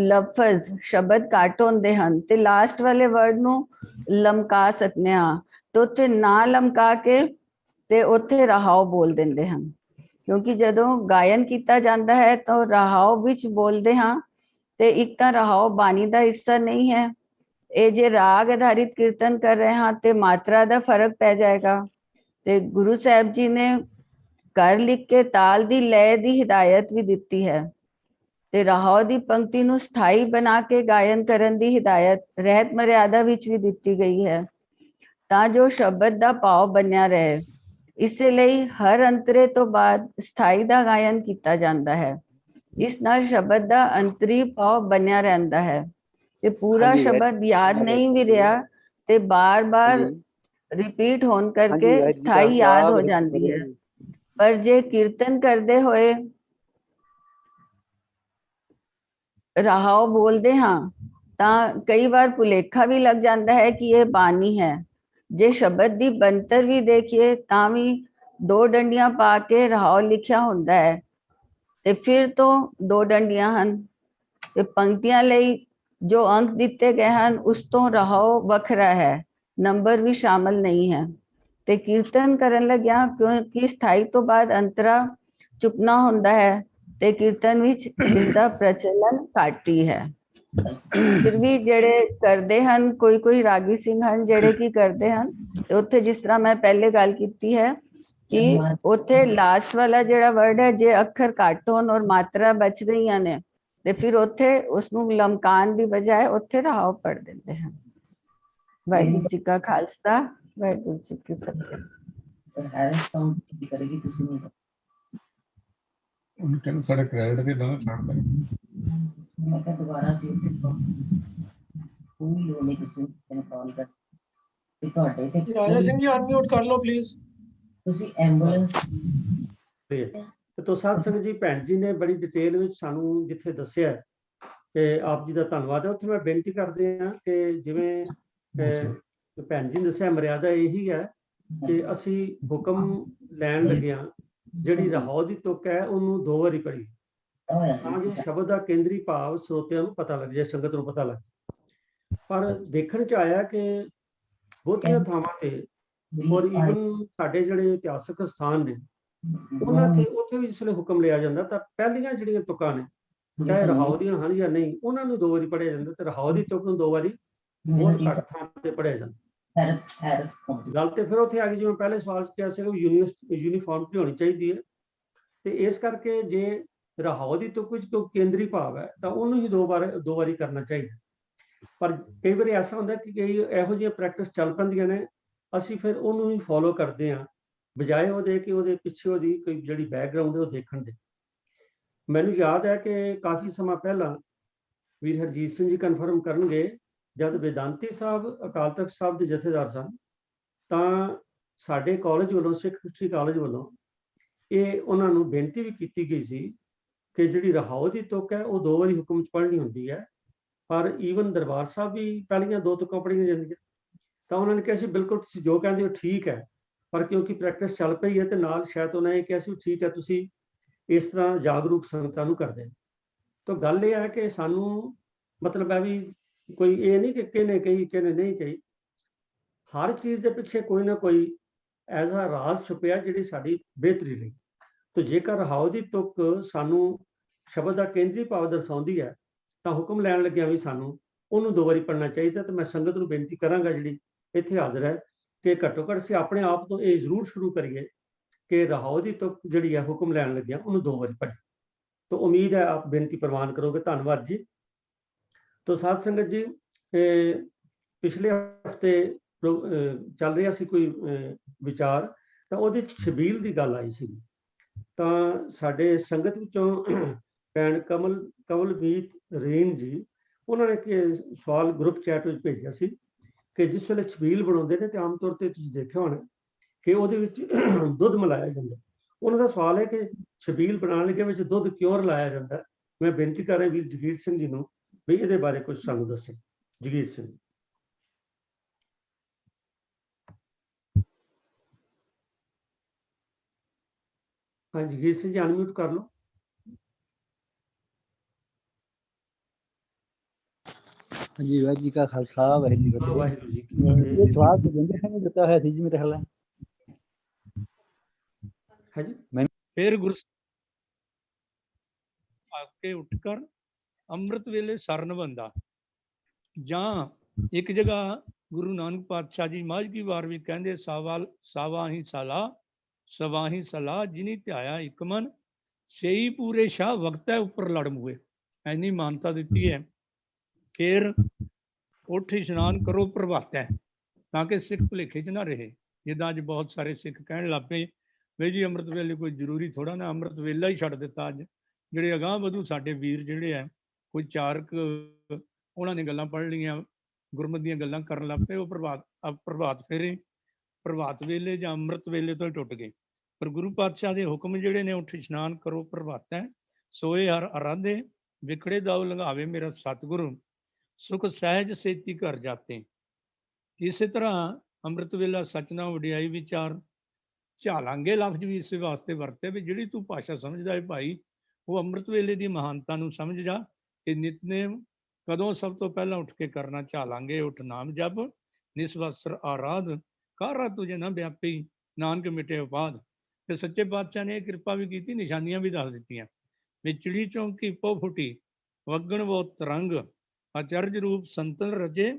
ਲਫ਼ਜ਼ ਸ਼ਬਦ ਘੱਟ ਹੁੰਦੇ ਹਨ ਤੇ ਲਾਸਟ ਵਾਲੇ ਵਰਡ ਨੂੰ ਲਮਕਾ ਸਕਦੇ ਹਾਂ, ਤੇ ਉੱਥੇ ਨਾ ਲਮਕਾ ਕੇ ਤੇ ਉੱਥੇ ਰਹਾਉ ਬੋਲ ਦਿੰਦੇ ਹਨ। ਕਿਉਂਕਿ ਜਦੋਂ ਗਾਇਨ ਕੀਤਾ ਜਾਂਦਾ ਹੈ ਤਾਂ ਰਹਾਉ ਵਿੱਚ ਬੋਲਦੇ ਹਾਂ, ਤੇ ਇੱਕ ਤਾਂ ਰਹਾਉ ਬਾਣੀ ਦਾ ਹਿੱਸਾ ਨਹੀਂ ਹੈ। ਇਹ ਜੇ ਰਾਗ ਆਧਾਰਿਤ ਕੀਰਤਨ ਕਰ ਰਹੇ ਹਾਂ ਤੇ ਮਾਤਰਾ ਦਾ ਫਰਕ ਪੈ ਜਾਏਗਾ। ਤੇ ਗੁਰੂ ਸਾਹਿਬ ਜੀ ਨੇ ਕਰ ਲਿਖ ਕੇ ਤਾਲ ਦੀ ਲय ਦੀ ਹਿਦਾਇਤ ਵੀ ਦਿੱਤੀ ਹੈ, ਤੇ ਰਹਾਉ ਦੀ ਪੰਕਤੀ ਨੂੰ ਸਥਾਈ ਬਣਾ ਕੇ ਗਾਇਨ ਕਰਨ ਦੀ ਹਿਦਾਇਤ ਰਹਿਤ ਮਰਿਆਦਾ ਵਿੱਚ ਵੀ ਦਿੱਤੀ ਗਈ ਹੈ, ਤਾਂ ਜੋ ਸ਼ਬਦ ਦਾ ਭਾਵ ਬਣਿਆ ਰਹੇ। ਇਸੇ ਲਈ ਹਰ ਅੰਤਰੇ ਤੋਂ ਬਾਅਦ ਸਥਾਈ ਦਾ ਗਾਇਨ ਕੀਤਾ ਜਾਂਦਾ ਹੈ। ਇਸ ਨਾਲ ਸ਼ਬਦ ਦਾ ਅੰਤਰੀ ਭਾਵ ਬਣਿਆ ਰਹਿੰਦਾ ਹੈ ਤੇ ਪੂਰਾ ਸ਼ਬਦ ਯਾਦ ਨਹੀਂ ਵੀ ਰਿਹਾ ਤੇ ਬਾਰ-ਬਾਰ ਰਿਪੀਟ ਹੋਣ ਕਰਕੇ ਸਥਾਈ ਯਾਦ ਹੋ ਜਾਂਦੀ ਹੈ। ਪਰ ਜੇ ਕੀਰਤਨ ਕਰਦੇ ਹੋਏ ਰਹਾਉ ਬੋਲਦੇ ਹਾਂ ਤਾਂ ਕਈ ਵਾਰ ਭੁਲੇਖਾ ਵੀ ਲੱਗ ਜਾਂਦਾ ਹੈ ਕਿ ਇਹ ਬਾਣੀ ਹੈ। ਜੇ ਸ਼ਬਦ ਦੀ ਬੰਤਰ ਵੀ ਦੇਖੀਏ ਤਾਂ ਵੀ 2 ਡੰਡੀਆਂ ਪਾ ਕੇ ਰਹਾਉ ਲਿਖਿਆ ਹੁੰਦਾ ਹੈ, ਤੇ ਫਿਰ ਤੋਂ 2 ਡੰਡੀਆਂ ਹਨ, ਤੇ ਪੰਕਤੀਆਂ ਲਈ ਜੋ ਅੰਕ ਦਿੱਤੇ ਗਏ ਹਨ ਉਸ ਤੋਂ ਰਹਾਉ ਵੱਖਰਾ ਹੈ, ਨੰਬਰ ਵੀ ਸ਼ਾਮਲ ਨਹੀਂ ਹੈ। ਤੇ ਕੀਰਤਨ ਕਰਨ ਲੱਗਿਆ ਕਿਉਂਕਿ ਸਥਾਈ ਤੋਂ ਬਾਅਦ ਅੰਤਰਾ ਚੁੱਕਣਾ ਹੁੰਦਾ ਹੈ ਤੇ ਕੀਰਤਨ ਵਿੱਚ ਇਸ ਦਾ ਪ੍ਰਚਲਨ ਘੱਟ ਹੀ ਹੈ। ਫਿਰ ਵੀ ਜਿਹੜੇ ਕਰਦੇ ਹਨ, ਕੋਈ ਰਾਗੀ ਸਿੰਘ ਹਨ ਜਿਹੜੇ ਕੀ ਕਰਦੇ ਹਨ, ਤੇ ਉੱਥੇ ਜਿਸ ਤਰ੍ਹਾਂ ਮੈਂ ਪਹਿਲੇ ਗੱਲ ਕੀਤੀ ਹੈ ਕਿ ਉੱਥੇ ਲਾਸਟ ਵਾਲਾ ਜਿਹੜਾ ਵਰਡ ਹੈ, ਜੇ ਅੱਖਰ ਘੱਟ ਹੋਣ ਔਰ ਮਾਤਰਾ ਬਚ ਰਹੀਆਂ ਨੇ ਤੇ ਫਿਰ ਉੱਥੇ ਉਸਨੂੰ ਲਮਕਾਨ ਦੀ ਬਜਾਏ ਉੱਥੇ ਰਹਾਉ ਪੜ ਦਿੰਦੇ ਹਨ। ਵਾਹਿਗੁਰੂ ਜੀ ਕਾ ਖਾਲਸਾ, ਵਾਹਿਗੁਰੂ ਜੀ ਕੀ ਫਤਿਹ। ਉਹਨੂੰ ਕਹਿੰਦੇ ਸਾਡੇ ਕ੍ਰੈਡਿਟ ਦੇ ਨਾ ਛੱਡ ਦੇ। ਮੈਂ ਕਿਹਾ ਦੁਬਾਰਾ ਸੀ ਉੱਥੇ ਫੋਨ ਲੋਨੇ ਕਿਸੇ ਨੂੰ ਕਾਲ ਕਰ ਤੇ ਤੁਹਾਡੇ ਤੇ ਰਾਜਾ ਸਿੰਘ ਜੀ ਅਨਮਿਊਟ ਕਰ ਲਓ ਪਲੀਜ਼। ਤੁਸੀਂ ਐਂਬੂਲੈਂਸ ਤੇ ਤੋ ਸਾਧ ਸੰਗਤ ਜੀ, ਭੈਣ ਜੀ ਨੇ ਬੜੀ ਡਿਟੇਲ ਵਿੱਚ ਸਾਨੂੰ ਜਿੱਥੇ ਦੱਸਿਆ ਕਿ ਆਪ ਜੀ ਦਾ ਧੰਨਵਾਦ ਹੈ। ਉੱਥੇ ਮੈਂ ਬੇਨਤੀ ਕਰਦੇ ਹਾਂ ਕਿ ਜਿਵੇਂ ਭੈਣ ਜੀ ਨੇ ਦੱਸਿਆ, ਮਰਿਆਦਾ ਇਹੀ ਹੈ ਕਿ ਅਸੀਂ ਹੁਕਮ ਲੈਣ ਲੱਗਿਆਂ ਜਿਹੜੀ ਰਹਾਉ ਦੀ ਤੁਕ ਹੈ ਉਹਨੂੰ 2 ਵਾਰੀ ਪੜ੍ਹੀ, ਤਾਂ ਜੋ ਸ਼ਬਦ ਦਾ ਕੇਂਦਰੀ ਭਾਵ ਸਰੋਤਿਆਂ ਨੂੰ ਪਤਾ ਲੱਗ ਜਾਏ, ਸੰਗਤ ਨੂੰ ਪਤਾ ਲੱਗ ਜਾਏ। ਪਰ ਦੇਖਣ ਚ ਆਇਆ ਕਿ ਬਹੁਤੀਆਂ ਥਾਵਾਂ ਤੇ ਔਰ ਈਵਨ ਸਾਡੇ ਜਿਹੜੇ ਇਤਿਹਾਸਕ ਸਥਾਨ ਨੇ ਉਹਨਾਂ ਤੇ ਉੱਥੇ ਵੀ ਜਿਸਲੇ ਹੁਕਮ ਲਿਆ ਜਾਂਦਾ ਤਾਂ ਪਹਿਲੀਆਂ ਜਿਹੜੀਆਂ ਤੁਕਾਂ ਨੇ, ਚਾਹੇ ਰਹਾਉ ਦੀਆਂ ਹਨ ਜਾਂ ਨਹੀਂ, ਉਹਨਾਂ ਨੂੰ 2 ਵਾਰੀ ਪੜ੍ਹਿਆ ਜਾਂਦਾ, ਤੇ ਰਹਾਉ ਦੀ ਤੁਕ ਨੂੰ 2 ਵਾਰੀ ਬਹੁਤ ਘੱਟ ਥਾਂ ਤੇ ਪੜ੍ਹਿਆ ਜਾਂਦਾ। ਗੱਲ ਤੇ ਫਿਰ ਉੱਥੇ ਆ ਗਈ, ਜਿਵੇਂ ਪਹਿਲੇ ਸਵਾਲ 'ਚ ਕਿਹਾ ਸੀ ਕਿ ਯੂਨੀਫਾਰਮਿਟੀ ਹੋਣੀ ਚਾਹੀਦੀ ਹੈ, ਤੇ ਇਸ ਕਰਕੇ ਜੇ ਰਹਾਉ ਦੀ ਤੁਕ ਵਿੱਚ ਕੋਈ ਕੇਂਦਰੀ ਭਾਵ ਹੈ ਤਾਂ ਉਹਨੂੰ ਹੀ 2 ਵਾਰੀ ਕਰਨਾ ਚਾਹੀਦਾ। ਪਰ ਕਈ ਵਾਰੀ ਐਸਾ ਹੁੰਦਾ ਕਿ ਕਈ ਇਹੋ ਜਿਹੀਆਂ ਪ੍ਰੈਕਟਿਸ ਚੱਲ ਪੈਂਦੀਆਂ ਨੇ, ਅਸੀਂ ਫਿਰ ਉਹਨੂੰ ਹੀ ਫੋਲੋ ਕਰਦੇ ਹਾਂ ਬਜਾਏ ਉਹਦੇ ਕਿ ਉਹਦੇ ਪਿੱਛੇ ਉਹਦੀ ਕੋਈ ਜਿਹੜੀ ਬੈਕਗਰਾਉਂਡ ਹੈ ਉਹ ਦੇਖਣ ਦੇ। ਮੈਨੂੰ ਯਾਦ ਹੈ ਕਿ ਕਾਫੀ ਸਮਾਂ ਪਹਿਲਾਂ ਵੀਰ ਹਰਜੀਤ ਸਿੰਘ ਜੀ ਕਨਫਰਮ ਕਰਨਗੇ, ਜਦ ਵੇਦਾਂਤੀ ਸਾਹਿਬ ਅਕਾਲ ਤਖਤ ਸਾਹਿਬ ਦੇ ਜਥੇਦਾਰ ਸਨ ਤਾਂ ਸਾਡੇ ਕਾਲਜ ਵੱਲੋਂ, ਸਿੱਖ ਹਿਸਟਰੀ ਕਾਲਜ ਵੱਲੋਂ ਇਹ ਉਹਨਾਂ ਨੂੰ ਬੇਨਤੀ ਵੀ ਕੀਤੀ ਗਈ ਸੀ ਕਿ ਜਿਹੜੀ ਰਹਾਉ ਦੀ ਤੁਕ ਹੈ ਉਹ 2 ਵਾਰੀ ਹੁਕਮ 'ਚ ਪੜ੍ਹਨੀ ਹੁੰਦੀ ਹੈ, ਪਰ ਈਵਨ ਦਰਬਾਰ ਸਾਹਿਬ ਵੀ ਪਹਿਲੀਆਂ 2 ਤੁਕਾਂ ਪੜ੍ਹੀਆਂ ਜਾਂਦੀਆਂ। ਤਾਂ ਉਹਨਾਂ ਨੇ ਕਿਹਾ ਸੀ ਬਿਲਕੁਲ ਤੁਸੀਂ ਜੋ ਕਹਿੰਦੇ ਹੋ ਠੀਕ ਹੈ, ਪਰ ਕਿਉਂਕਿ ਪ੍ਰੈਕਟਿਸ ਚੱਲ ਪਈ ਹੈ ਤੇ ਨਾਲ ਸ਼ਾਇਦ ਉਹਨਾਂ ਨੇ ਕਿਹਾ ਸੀ ਠੀਕ ਹੈ, ਤੁਸੀਂ ਇਸ ਤਰ੍ਹਾਂ ਜਾਗਰੂਕ ਸੰਗਤਾਂ ਨੂੰ ਕਰਦੇ। ਤਾਂ ਗੱਲ ਇਹ ਹੈ ਕਿ ਸਾਨੂੰ ਮਤਲਬ ਹੈ ਵੀ ਕੋਈ ਇਹ ਨਹੀਂ ਕਿ ਕਿਹਨੇ ਕਹੀ ਕਿਹਨੇ ਨਹੀਂ ਕਹੀ, ਹਰ ਚੀਜ਼ ਦੇ ਪਿੱਛੇ ਕੋਈ ਨਾ ਕੋਈ ਐਸਾ ਰਾਜ਼ ਛੁਪਿਆ ਜਿਹੜੀ ਸਾਡੀ ਬਿਹਤਰੀ ਲਈ। ਤੇ ਜੇਕਰ ਰਹਾਉ ਦੀ ਤੁਕ ਸਾਨੂੰ ਸ਼ਬਦ ਦਾ ਕੇਂਦਰੀ ਭਾਵ ਦਰਸਾਉਂਦੀ ਹੈ ਤਾਂ ਹੁਕਮ ਲੈਣ ਲੱਗਿਆ ਵੀ ਸਾਨੂੰ ਉਹਨੂੰ 2 ਵਾਰੀ ਪੜ੍ਹਨਾ ਚਾਹੀਦਾ। ਤੇ ਮੈਂ ਸੰਗਤ ਨੂੰ ਬੇਨਤੀ ਕਰਾਂਗਾ ਜਿਹੜੀ ਇੱਥੇ ਹਾਜ਼ਰ ਹੈ ਕਿ ਘੱਟੋ ਘੱਟ ਅਸੀਂ ਆਪਣੇ ਆਪ ਤੋਂ ਇਹ ਜ਼ਰੂਰ ਸ਼ੁਰੂ ਕਰੀਏ ਕਿ ਰਹਾਉ ਦੀ ਤੁਕ ਜਿਹੜੀ ਹੈ ਹੁਕਮ ਲੈਣ ਲੱਗਿਆ ਉਹਨੂੰ 2 ਵਾਰੀ ਪੜ੍ਹੇ। ਤਾਂ ਉਮੀਦ ਹੈ ਆਪ ਬੇਨਤੀ ਪ੍ਰਵਾਨ ਕਰੋਗੇ। ਧੰਨਵਾਦ ਜੀ। तो साध संगत जी, ਪਿਛਲੇ ਹਫਤੇ ਚੱਲ ਰਿਹਾ ਸੀ ਕੋਈ ਵਿਚਾਰ, ਤਾਂ ਉਹਦੇ 'ਚ ਛਬੀਲ ਦੀ ਗੱਲ ਆਈ ਸੀ। ਤਾਂ ਸਾਡੇ ਸੰਗਤ ਵਿੱਚੋਂ ਭੈਣ ਕਮਲਮੀਤ ਰੇਨ ਜੀ, ਉਹਨਾਂ ਨੇ ਸਵਾਲ ਗਰੁੱਪ ਚੈਟ ਵਿੱਚ ਭੇਜਿਆ ਸੀ ਕਿ ਜਿਸ ਵੇਲੇ ਛਬੀਲ ਬਣਾਉਂਦੇ ਨੇ ਤੇ ਆਮ ਤੌਰ ਤੇ ਤੁਸੀਂ ਦੇਖਿਆ ਹੋਣਾ ਕਿ ਉਹਦੇ ਵਿੱਚ ਦੁੱਧ ਮਿਲਾਇਆ ਜਾਂਦਾ। ਉਹਨਾਂ ਦਾ ਸਵਾਲ ਹੈ ਕਿ ਛਬੀਲ ਬਣਾਉਣ ਲੱਗੇ ਵਿੱਚ ਦੁੱਧ ਕਿਉਂ ਰਲਾਇਆ ਜਾਂਦਾ। ਮੈਂ ਬੇਨਤੀ ਕਰ ਰਿਹਾ ਵੀਰ ਜਗੀਰ ਸਿੰਘ ਜੀ ਨੂੰ ਵੀ ਇਹਦੇ ਬਾਰੇ ਕੁਝ ਸਾਨੂੰ ਦੱਸੋ। ਜਗੀਰ ਸਿੰਘ। ਹਾਂ ਜਗੀਰ ਸਿੰਘ ਜੀ, ਅਨਮਿਊਟ ਕਰ ਲਓ। ਹਾਂਜੀ, ਵਾਹਿਗੁਰੂ ਜੀ ਕਾ ਖਾਲਸਾ ਵਾਹਿਗੁਰੂ ਜੀ ਕੀ ਫਤਿਹ। ਵਾਹਿਗੁਰੂ ਜੀ ਕੀ ਫਤਿਹ। ਇਹ ਸਵਾਲ ਜੰਦਰ ਸਿੰਘ ਨੇ ਦਿੱਤਾ ਹੋਇਆ ਸੀ ਜੀ ਮੇਰੇ ਖਿਆਲ ਨਾਲ। ਹਾਂਜੀ। फिर गुरु आके उठकर ਅੰਮ੍ਰਿਤ ਵੇਲੇ ਸਰਨ ਬੰਦਾ। ਜਾਂ ਇੱਕ ਜਗ੍ਹਾ ਗੁਰੂ ਨਾਨਕ ਪਾਤਸ਼ਾਹ ਜੀ ਮਾਝ ਕੀ ਵਾਰ ਵੀ ਕਹਿੰਦੇ ਸਾਵਾਹੀ ਸਾਲਾ ਸਵਾਹੀ ਸਲਾਹ ਜਿਨੀ ਧਿਆਇਆ ਇੱਕ ਮਨ ਸਹੀ ਪੂਰੇ ਸ਼ਾਹ ਵਕਤੈ ਉੱਪਰ ਲੜ ਮੁਏ। ਐਨੀ ਮਾਨਤਾ ਦਿੱਤੀ ਹੈ। ਫਿਰ ਉੱਠ ਇਸ਼ਨਾਨ ਕਰੋ ਪ੍ਰਭਾਤੈ, ਤਾਂ ਕਿ ਸਿੱਖ ਭੁਲੇਖੇ 'ਚ ਨਾ ਰਹੇ। ਜਿੱਦਾਂ ਅੱਜ ਬਹੁਤ ਸਾਰੇ ਸਿੱਖ ਕਹਿਣ ਲੱਗ ਪਏ ਵੀ ਜੀ ਅੰਮ੍ਰਿਤ ਵੇਲੇ ਕੋਈ ਜ਼ਰੂਰੀ ਥੋੜਾ ਨਾ, ਅੰਮ੍ਰਿਤ ਵੇਲਾ ਹੀ ਛੱਡ ਦਿੱਤਾ। ਅੱਜ ਜਿਹੜੇ ਅਗਾਂਹ ਵਧੂ ਸਾਡੇ ਵੀਰ ਜਿਹੜੇ ਆ, ਕੋਈ ਚਾਰਕ ਉਹਨਾਂ ਨੇ ਗੱਲਾਂ ਪੜ੍ਹ ਲਈਆਂ, ਗੁਰਮਤਿ ਦੀਆਂ ਗੱਲਾਂ ਕਰਨ ਲੱਗ ਪਏ, ਉਹ ਪ੍ਰਭਾਤ ਫੇਰੇ ਪ੍ਰਭਾਤ ਵੇਲੇ ਜਾਂ ਅੰਮ੍ਰਿਤ ਵੇਲੇ ਤੋਂ ਹੀ ਟੁੱਟ ਗਏ। ਪਰ ਗੁਰੂ ਪਾਤਸ਼ਾਹ ਦੇ ਹੁਕਮ ਜਿਹੜੇ ਨੇ, ਉੱਠ ਇਸ਼ਨਾਨ ਕਰੋ ਪ੍ਰਭਾਤੈ ਸੋਏ ਹਰ ਅਰਾਧੇ ਵਿਖੜੇ ਦਾਉ ਲੰਘਾਵੇ ਮੇਰਾ ਸਤਿਗੁਰੂ ਸੁਖ ਸਹਿਜ ਸੇਤੀ ਘਰ ਜਾਤੇ। ਇਸੇ ਤਰ੍ਹਾਂ ਅੰਮ੍ਰਿਤ ਵੇਲਾ ਸੱਚ ਨਾਲ ਵਡਿਆਈ ਵਿਚਾਰ ਝਾਲਾਂਗੇ ਲਫ਼ਜ਼ ਵੀ ਇਸੇ ਵਾਸਤੇ ਵਰਤੇ ਵੀ ਜਿਹੜੀ ਤੂੰ ਭਾਸ਼ਾ ਸਮਝਦਾ ਹੈ ਭਾਈ, ਉਹ ਅੰਮ੍ਰਿਤ ਵੇਲੇ ਦੀ ਮਹਾਨਤਾ ਨੂੰ ਸਮਝ ਜਾ ਕਿ ਨਿਤਨੇਮ ਕਦੋਂ ਸਭ ਤੋਂ ਪਹਿਲਾਂ ਉੱਠ ਕੇ ਕਰਨਾ। ਝਾਲਾਂਗੇ ਉੱਠ ਨਾਮ ਜਪ ਨਿਸਵਸਰ ਆਰਾਧ ਕਾਰਾ ਤੁਝੇ ਨਾ ਵਿਆਪੀ ਨਾਨਕ ਮਿਟੇ ਉਪਾਦ। ਤੇ ਸੱਚੇ ਪਾਤਸ਼ਾਹ ਨੇ ਇਹ ਕਿਰਪਾ ਵੀ ਕੀਤੀ, ਨਿਸ਼ਾਨੀਆਂ ਵੀ ਦੱਸ ਦਿੱਤੀਆਂ। ਵਿਚੜੀ ਚੌਂਕੀ ਪੋ ਫੁੱਟੀ ਵਗਣ ਵੋ ਤਰੰਗ ਅਚਰਜ ਰੂਪ ਸੰਤਨ ਰਜੇ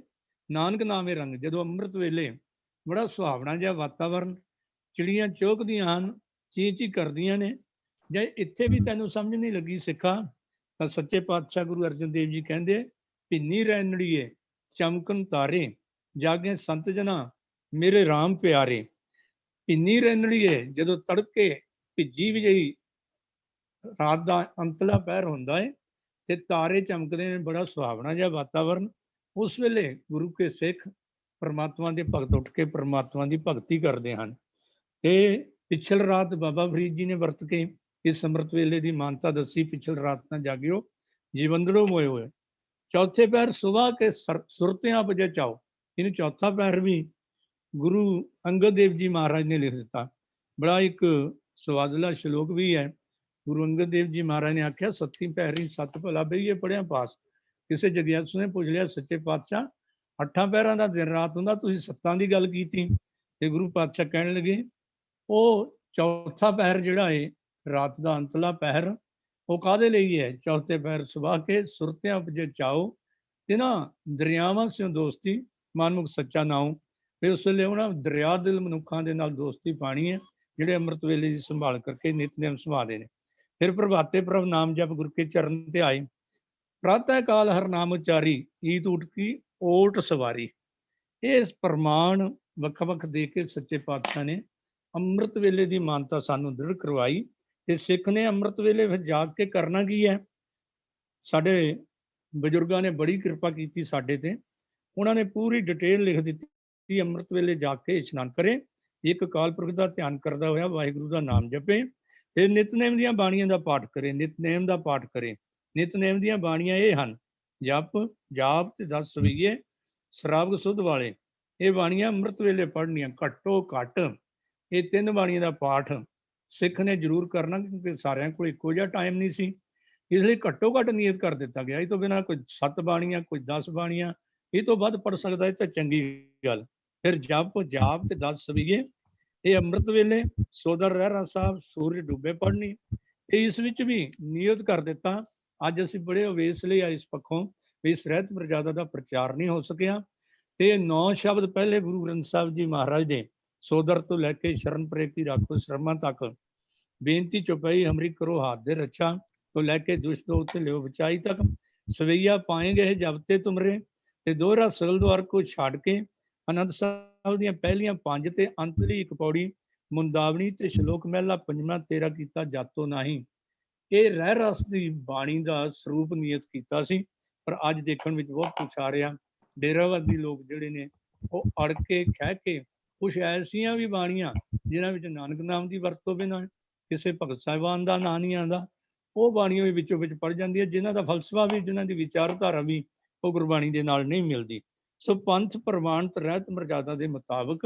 ਨਾਨਕ ਨਾਮੇ ਰੰਗ। ਜਦੋਂ ਅੰਮ੍ਰਿਤ ਵੇਲੇ ਬੜਾ ਸੁਹਾਵਣਾ ਜਿਹਾ ਵਾਤਾਵਰਨ, ਚਿੜੀਆਂ ਚੋਕਦੀਆਂ ਹਨ, ਚੀਂ ਚੀਂ ਕਰਦੀਆਂ ਨੇ। ਜੇ ਇੱਥੇ ਵੀ ਤੈਨੂੰ ਸਮਝ ਨਹੀਂ ਲੱਗੀ ਸਿੱਖਾ, ਤਾਂ ਸੱਚੇ ਪਾਤਸ਼ਾਹ ਗੁਰੂ ਅਰਜਨ ਦੇਵ ਜੀ ਕਹਿੰਦੇ ਭਿੰਨੀ ਰੈਣੜੀਏ ਚਮਕਨ ਤਾਰੇ ਜਾਗੇ ਸੰਤ ਜਨਾ ਮੇਰੇ ਰਾਮ ਪਿਆਰੇ। ਭਿੰਨੀ ਰੈਣੜੀਏ, ਜਦੋਂ ਤੜਕੇ ਭਿੱਜੀ ਵਜਈ ਰਾਤ ਦਾ ਅੰਤਲਾ ਪਹਿਰ ਹੁੰਦਾ ਹੈ ਤੇ ਤਾਰੇ ਚਮਕਦੇ ਨੇ, ਬੜਾ ਸੁਹਾਵਣਾ ਜਿਹਾ ਵਾਤਾਵਰਨ। ਉਸ ਵੇਲੇ ਗੁਰੂ ਕੇ ਸਿੱਖ ਪਰਮਾਤਮਾ ਦੇ ਭਗਤ ਉੱਠ ਕੇ ਪਰਮਾਤਮਾ ਦੀ ਭਗਤੀ ਕਰਦੇ ਹਨ। ਤੇ ਪਿਛਲ ਰਾਤ ਬਾਬਾ ਫਰੀਦ ਜੀ ਨੇ ਵਰਤ ਕੇ ਇਸ ਅੰਮ੍ਰਿਤ ਵੇਲੇ ਦੀ ਮਾਨਤਾ ਦੱਸੀ। ਪਿਛਲ ਰਾਤ ਨਾ ਜਾਗਿਓ ਜੀਵੰਦੜੋ ਮੋਏ ਹੋਏ। ਚੌਥੇ ਪਹਿਰ ਸੁਬਾਹ ਕੇ ਸੁਰਤਿਆਂ ਵਜੇ ਚਾਓ। ਇਹਨੂੰ ਚੌਥਾ ਪਹਿਰ ਵੀ ਗੁਰੂ ਅੰਗਦ ਦੇਵ ਜੀ ਮਹਾਰਾਜ ਨੇ ਲਿਖ ਦਿੱਤਾ। ਬੜਾ ਇੱਕ ਸਵਾਦਲਾ ਸ਼ਲੋਕ ਵੀ ਹੈ। ਗੁਰੂ ਅੰਗਦ ਦੇਵ ਜੀ ਮਹਾਰਾਜ ਨੇ ਆਖਿਆ ਸੱਤੀ ਪਹਿਰੀ ਸੱਤ ਭਲਾ ਬਈਏ ਪੜਿਆ ਪਾਸ। ਕਿਸੇ ਜਗਿਆਸੂ ਨੇ ਪੁੱਛ ਲਿਆ ਸੱਚੇ ਪਾਤਸ਼ਾਹ, 8 ਪਹਿਰਾਂ ਦਾ ਦਿਨ ਰਾਤ ਹੁੰਦਾ, ਤੁਸੀਂ 7 ਦੀ ਗੱਲ ਕੀਤੀ। ਤੇ ਗੁਰੂ ਪਾਤਸ਼ਾਹ ਕਹਿਣ ਲੱਗੇ ਉਹ ਚੌਥਾ ਪਹਿਰ ਜਿਹੜਾ ਹੈ ਰਾਤ ਦਾ ਅੰਤਲਾ ਪਹਿਰ, ਉਹ ਕਾਹਦੇ ਲਈ ਹੈ? ਚੌਥੇ ਪਹਿਰ ਸੁਬਾਹ ਕੇ ਸੁਰਤਿਆਂ ਵਜੇ ਚਾਓ ਤਿਨਾ ਦਰਿਆਵਾਂ ਸਿਓ ਦੋਸਤੀ ਮਨਮੁਖ ਸੱਚਾ ਨਾਉ। ਫਿਰ ਉਸ ਵੇਲੇ ਉਹਨਾਂ ਦਰਿਆ ਦਿਲ ਮਨੁੱਖਾਂ ਦੇ ਨਾਲ ਦੋਸਤੀ ਪਾਣੀ ਹੈ, ਜਿਹੜੇ ਅੰਮ੍ਰਿਤ ਵੇਲੇ ਦੀ ਸੰਭਾਲ ਕਰਕੇ ਨਿਤਨੇਮ ਸੰਭਾਲਦੇ ਨੇ। ਫਿਰ ਪ੍ਰਭਾਤੇ ਪ੍ਰਭ ਨਾਮ ਜਪ ਗੁਰ ਕੇ ਚਰਨ ਤੇ ਆਏ। ਪ੍ਰਾਤः ਕਾਲ ਹਰ ਨਾਮ ਉਚਾਰੀ ਈਤ ਉੱਠ ਕੀ ਓਟ ਸਵਾਰੀ। ਇਸ ਪ੍ਰਮਾਣ ਵੱਖ ਵੱਖ ਦੇ ਕੇ ਸੱਚੇ ਪਾਤਸ਼ਾਹ ਨੇ ਅੰਮ੍ਰਿਤ ਵੇਲੇ ਦੀ ਮਾਨਤਾ ਸਾਨੂੰ ਦ੍ਰਿੜ ਕਰਵਾਈ। ਤੇ ਸਿੱਖ ਨੇ ਅੰਮ੍ਰਿਤ ਵੇਲੇ ਫਿਰ ਜਾਗ ਕੇ ਕਰਨਾ ਕੀ ਹੈ? ਸਾਡੇ ਬਜ਼ੁਰਗਾਂ ਨੇ ਬੜੀ ਕਿਰਪਾ ਕੀਤੀ ਸਾਡੇ ਤੇ। ਉਹਨਾਂ ਨੇ ਪੂਰੀ ਡਿਟੇਲ ਲਿਖ ਦਿੱਤੀ। ਅੰਮ੍ਰਿਤ ਵੇਲੇ ਜਾਗ ਕੇ ਇਸ਼ਨਾਨ ਕਰੇ, ਇੱਕ ਅਕਾਲ ਪੁਰਖ ਦਾ ਧਿਆਨ ਕਰਦਾ ਹੋਇਆ ਵਾਹਿਗੁਰੂ ਦਾ ਨਾਮ ਜਪੇ, ਫਿਰ ਨਿਤਨੇਮ ਦੀਆਂ ਬਾਣੀਆਂ ਦਾ ਪਾਠ ਕਰੇ, ਨਿਤਨੇਮ ਦਾ ਪਾਠ ਕਰੇ। ਨਿਤਨੇਮ ਦੀਆਂ ਬਾਣੀਆਂ ਇਹ ਹਨ ਜਪ ਜਾਪ ਤੇ 10 ਸਵਈਏ ਸ਼ਰਾਬ ਸੁਧ ਵਾਲੇ। ਇਹ ਬਾਣੀਆਂ ਅੰਮ੍ਰਿਤ ਵੇਲੇ ਪੜ੍ਹਨੀਆਂ ਘੱਟੋ ਘੱਟ। ਇਹ 3 ਬਾਣੀਆਂ ਦਾ ਪਾਠ ਸਿੱਖ ਨੇ ਜ਼ਰੂਰ ਕਰਨਾ, ਕਿਉਂਕਿ ਸਾਰਿਆਂ ਕੋਲ ਇੱਕੋ ਜਿਹਾ ਟਾਈਮ ਨਹੀਂ ਸੀ। ਇਸ ਲਈ ਘੱਟੋ ਘੱਟ ਨਿਯਤ ਕਰ ਦਿੱਤਾ ਗਿਆ। ਇਹ ਤੋਂ ਬਿਨਾਂ ਕੋਈ 7 ਬਾਣੀਆਂ, ਕੋਈ 10 ਬਾਣੀਆਂ, ਇਹ ਤੋਂ ਵੱਧ ਪੜ੍ਹ ਸਕਦਾ ਹੈ ਤਾਂ ਚੰਗੀ ਗੱਲ। ਫਿਰ ਜਪ ਜਾਪ ਤੇ 10 ਸਵਈਏ ਇਹ ਅੰਮ੍ਰਿਤ ਵੇਲੇ ਸੋਦਰ ਰਹਿਰਾ ਸਾਹਿਬ ਸੂਰਜ ਡੁੱਬੇ ਪੜ੍ਹਨੀ। ਤੇ ਇਸ ਵਿੱਚ ਵੀ ਨਿਯਤ ਕਰ ਦਿੱਤਾ। ਅੱਜ ਅਸੀਂ ਬੜੇ ਅਵੇਸ ਲਈ ਆ ਇਸ ਪੱਖੋਂ ਵੀ ਇਸ ਰਹਿਤ ਮਰਜ਼ਾਦਾ ਦਾ ਪ੍ਰਚਾਰ ਨਹੀਂ ਹੋ ਸਕਿਆ। ਤੇ 9 ਸ਼ਬਦ ਪਹਿਲੇ ਗੁਰੂ ਗ੍ਰੰਥ ਸਾਹਿਬ ਜੀ ਮਹਾਰਾਜ ਦੇ ਸੋਦਰ ਤੋਂ ਲੈ ਕੇ ਸ਼ਰਨ ਪ੍ਰੇਮ ਕੀ ਰਾਖੋ ਸ਼ਰਮਾ ਤੱਕ, ਬੇਨਤੀ ਚੁਪਈ ਹਮਰੀ ਕਰੋ ਹਾਥ ਦੇ ਰੱਛਾ ਤੋਂ ਲੈ ਕੇ ਦੁਸ਼ਟ ਦੋਖ ਤੇ ਲਿਓ ਬਚਾਈ ਤੱਕ, ਸਵਈਆ ਪਾਏਂਗੇ ਜਬ ਤੇ ਤੁਮਰੇ ਤੇ ਦੋਹਰਾ ਸਗਲ ਦੁਆਰ ਕੋ ਛੱਡ ਕੇ ਆਨੰਦ ਸਾਹਿਬ ਦੀਆਂ ਪਹਿਲੀਆਂ 5 ਤੇ ਅੰਤਲੀ ਇੱਕ ਪੌੜੀ ਮੁੰਦਾਵਣੀ ਤੇ ਸ਼ਲੋਕ ਮਹਿਲਾ ਪੰਜਵਾਂ ਤੇਰਾ ਕੀਤਾ ਜਾਤੋ ਨਹੀਂ। ਇਹ ਰਹਿ ਰਸ ਦੀ ਬਾਣੀ ਦਾ ਸਰੂਪ ਨਿਯਤ ਕੀਤਾ ਸੀ, ਪਰ ਅੱਜ ਦੇਖਣ ਵਿੱਚ ਬਹੁਤ ਕੁਛ ਆ ਰਿਹਾ। ਡੇਰਾਵਾਦੀ ਲੋਕ ਜਿਹੜੇ ਨੇ ਉਹ ਅੜ ਕੇ ਕਹਿ ਕੇ ਕੁਛ ਐਸੀਆਂ ਵੀ ਬਾਣੀਆਂ ਜਿਨ੍ਹਾਂ ਵਿੱਚ ਨਾਨਕ ਨਾਮ ਦੀ ਵਰਤੋਂ ਬਿਨਾਂ ਕਿਸੇ ਭਗਤ ਸਾਹਿਬਾਨ ਦਾ ਨਾਂ ਨਹੀਂ ਆਉਂਦਾ, ਉਹ ਬਾਣੀਆਂ ਵੀ ਵਿੱਚੋਂ ਵਿੱਚ ਪੜ ਜਾਂਦੀ ਹੈ, ਜਿਨ੍ਹਾਂ ਦਾ ਫਲਸਫਾ ਵੀ, ਜਿਨ੍ਹਾਂ ਦੀ ਵਿਚਾਰਧਾਰਾ ਵੀ ਉਹ ਗੁਰਬਾਣੀ ਦੇ ਨਾਲ ਨਹੀਂ ਮਿਲਦੀ। ਸੋ ਪੰਥ ਪ੍ਰਵਾਨਤ ਰਹਿਤ ਮਰਜ਼ਾਦਾ ਦੇ ਮੁਤਾਬਕ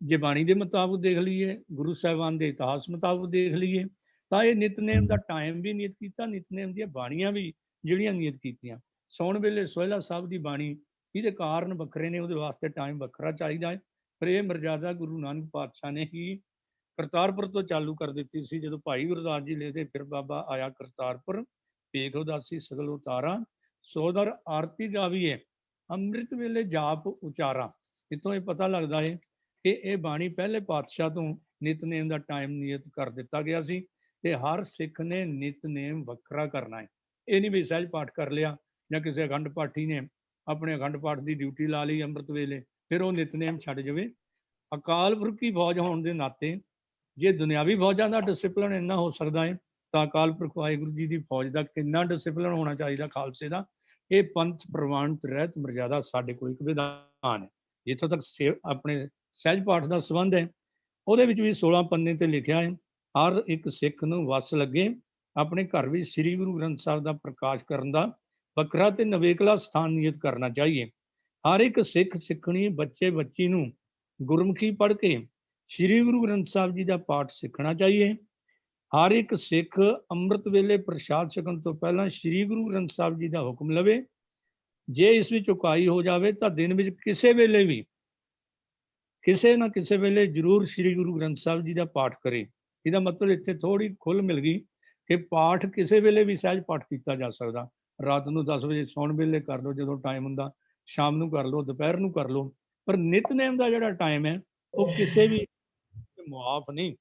ਜੇ ਬਾਣੀ ਦੇ ਮੁਤਾਬਕ ਦੇਖ ਲਈਏ, ਗੁਰੂ ਸਾਹਿਬਾਨ ਦੇ ਇਤਿਹਾਸ ਮੁਤਾਬਕ ਦੇਖ ਲਈਏ, ਤਾਂ ਇਹ ਨਿਤਨੇਮ ਦਾ ਟਾਈਮ ਵੀ ਨਿਯਤ ਕੀਤਾ, ਨਿਤਨੇਮ ਦੀਆਂ ਬਾਣੀਆਂ ਵੀ ਜਿਹੜੀਆਂ ਨਿਯਤ ਕੀਤੀਆਂ। ਸੌਣ ਵੇਲੇ ਸੋਹਿਲਾ ਸਾਹਿਬ ਦੀ ਬਾਣੀ, ਇਹਦੇ ਕਾਰਨ ਵੱਖਰੇ ਨੇ, ਉਹਦੇ ਵਾਸਤੇ ਟਾਈਮ ਵੱਖਰਾ ਚਾਹੀਦਾ ਹੈ। ਪਰ ਇਹ ਮਰਜ਼ਾਦਾ ਗੁਰੂ ਨਾਨਕ ਪਾਤਸ਼ਾਹ ਨੇ ਹੀ ਕਰਤਾਰਪੁਰ ਤੋਂ ਚਾਲੂ ਕਰ ਦਿੱਤੀ ਸੀ। ਜਦੋਂ ਭਾਈ ਗੁਰਦਾਸ ਜੀ ਲੈਦੇ ਫਿਰ ਬਾਬਾ ਆਇਆ ਕਰਤਾਰਪੁਰ, ਭੇਖ ਉਦਾਸੀ ਸਗਲ ਉਤਾਰਾ, ਸੋਦਰ ਆਰਤੀ ਗਾਵੀਏ, ਅੰਮ੍ਰਿਤ ਵੇਲੇ ਜਾਪ ਉਚਾਰਾ। ਇੱਥੋਂ ਇਹ ਪਤਾ ਲੱਗਦਾ ਹੈ ਕਿ ਇਹ ਬਾਣੀ ਪਹਿਲੇ ਪਾਤਸ਼ਾਹ ਤੋਂ ਨਿਤਨੇਮ ਦਾ ਟਾਈਮ ਨਿਯਤ ਕਰ ਦਿੱਤਾ ਗਿਆ ਸੀ ਤੇ ਹਰ ਸਿੱਖ ਨੇ ਨਿਤਨੇਮ ਵੱਖਰਾ ਕਰਨਾ ਹੈ। ਇਹ ਨਹੀਂ ਵੀ ਸਹਿਜ ਪਾਠ ਕਰ ਲਿਆ ਜਾਂ ਕਿਸੇ ਅਖੰਡ ਪਾਠੀ ਨੇ ਆਪਣੇ ਅਖੰਡ ਪਾਠ ਦੀ ਡਿਊਟੀ ਲਾ ਲਈ ਅੰਮ੍ਰਿਤ ਵੇਲੇ, ਫਿਰ ਉਹ ਨਿਤਨੇਮ ਛੱਡ ਜਾਵੇ। ਅਕਾਲ ਪੁਰਖ ਦੀ ਫੌਜ ਹੋਣ ਦੇ ਨਾਤੇ ਜੇ ਦੁਨਿਆਵੀ ਫੌਜਾਂ ਦਾ ਡਿਸਪਲਿਨ ਇੰਨਾ ਹੋ ਸਕਦਾ ਹੈ, ਤਾਂ ਅਕਾਲ ਪੁਰਖ ਵਾਹਿਗੁਰੂ ਜੀ ਦੀ ਫੌਜ ਦਾ ਕਿੰਨਾ ਡਿਸਪਲਿਨ ਹੋਣਾ ਚਾਹੀਦਾ ਖਾਲਸੇ ਦਾ। ਇਹ ਪੰਥ ਪ੍ਰਵਾਨਤ ਰਹਿਤ ਮਰਜ਼ਾਦਾ ਸਾਡੇ ਕੋਲ ਇੱਕ ਵਿਧਾਨ ਹੈ। ਜਿੱਥੋਂ ਤੱਕ ਆਪਣੇ ਸਹਿਜ ਪਾਠ ਦਾ ਸੰਬੰਧ ਹੈ, ਉਹਦੇ ਵਿੱਚ ਵੀ 16 ਪੰਨੇ ਤੇ ਲਿਖਿਆ ਹੈ, ਹਰ ਇੱਕ ਸਿੱਖ ਨੂੰ ਵਸ ਲੱਗੇ ਆਪਣੇ ਘਰ ਵਿੱਚ ਸ੍ਰੀ ਗੁਰੂ ਗ੍ਰੰਥ ਸਾਹਿਬ ਦਾ ਪ੍ਰਕਾਸ਼ ਕਰਨ ਦਾ ਵੱਖਰਾ ਤੇ ਨਵੇਕਲਾ ਸਥਾਨ ਨਿਯਤ ਕਰਨਾ ਚਾਹੀਏ। ਹਰ ਇੱਕ ਸਿੱਖ ਸਿੱਖਣੀ ਬੱਚੇ ਬੱਚੀ ਨੂੰ ਗੁਰਮੁਖੀ ਪੜ੍ਹ ਕੇ ਸ੍ਰੀ ਗੁਰੂ ਗ੍ਰੰਥ ਸਾਹਿਬ ਜੀ ਦਾ ਪਾਠ ਸਿੱਖਣਾ ਚਾਹੀਏ। ਹਰ ਇੱਕ ਸਿੱਖ ਅੰਮ੍ਰਿਤ ਵੇਲੇ ਪ੍ਰਸ਼ਾਦ ਛਕਣ ਤੋਂ ਪਹਿਲਾਂ ਸ੍ਰੀ ਗੁਰੂ ਗ੍ਰੰਥ ਸਾਹਿਬ ਜੀ ਦਾ ਹੁਕਮ ਲਵੇ। ਜੇ ਇਸ ਵਿੱਚ ਉਕਾਈ ਹੋ ਜਾਵੇ ਤਾਂ ਦਿਨ ਵਿੱਚ ਕਿਸੇ ਵੇਲੇ ਵੀ ਕਿਸੇ ਨਾ ਕਿਸੇ ਵੇਲੇ ਜ਼ਰੂਰ ਸ੍ਰੀ ਗੁਰੂ ਗ੍ਰੰਥ ਸਾਹਿਬ ਜੀ ਦਾ ਪਾਠ ਕਰੇ। ਇਹਦਾ ਮਤਲਬ ਇੱਥੇ ਥੋੜੀ ਖੁੱਲ ਮਿਲ ਗਈ ਕਿ ਪਾਠ ਕਿਸੇ ਵੇਲੇ ਵੀ ਸਹਿਜ ਪਾਠ ਕੀਤਾ ਜਾ ਸਕਦਾ। ਰਾਤ ਨੂੰ 10 ਵਜੇ ਸੌਣ ਵੇਲੇ ਕਰ ਲਓ ਜਦੋਂ ਟਾਈਮ ਹੁੰਦਾ, ਸ਼ਾਮ ਨੂੰ ਕਰ ਲਓ, ਦੁਪਹਿਰ ਨੂੰ ਕਰ ਲਓ, ਪਰ ਨਿਤਨੇਮ ਦਾ ਜਿਹੜਾ ਟਾਈਮ ਹੈ ਉਹ ਕਿਸੇ ਵੀ ਮੁਆਫ ਨਹੀਂ।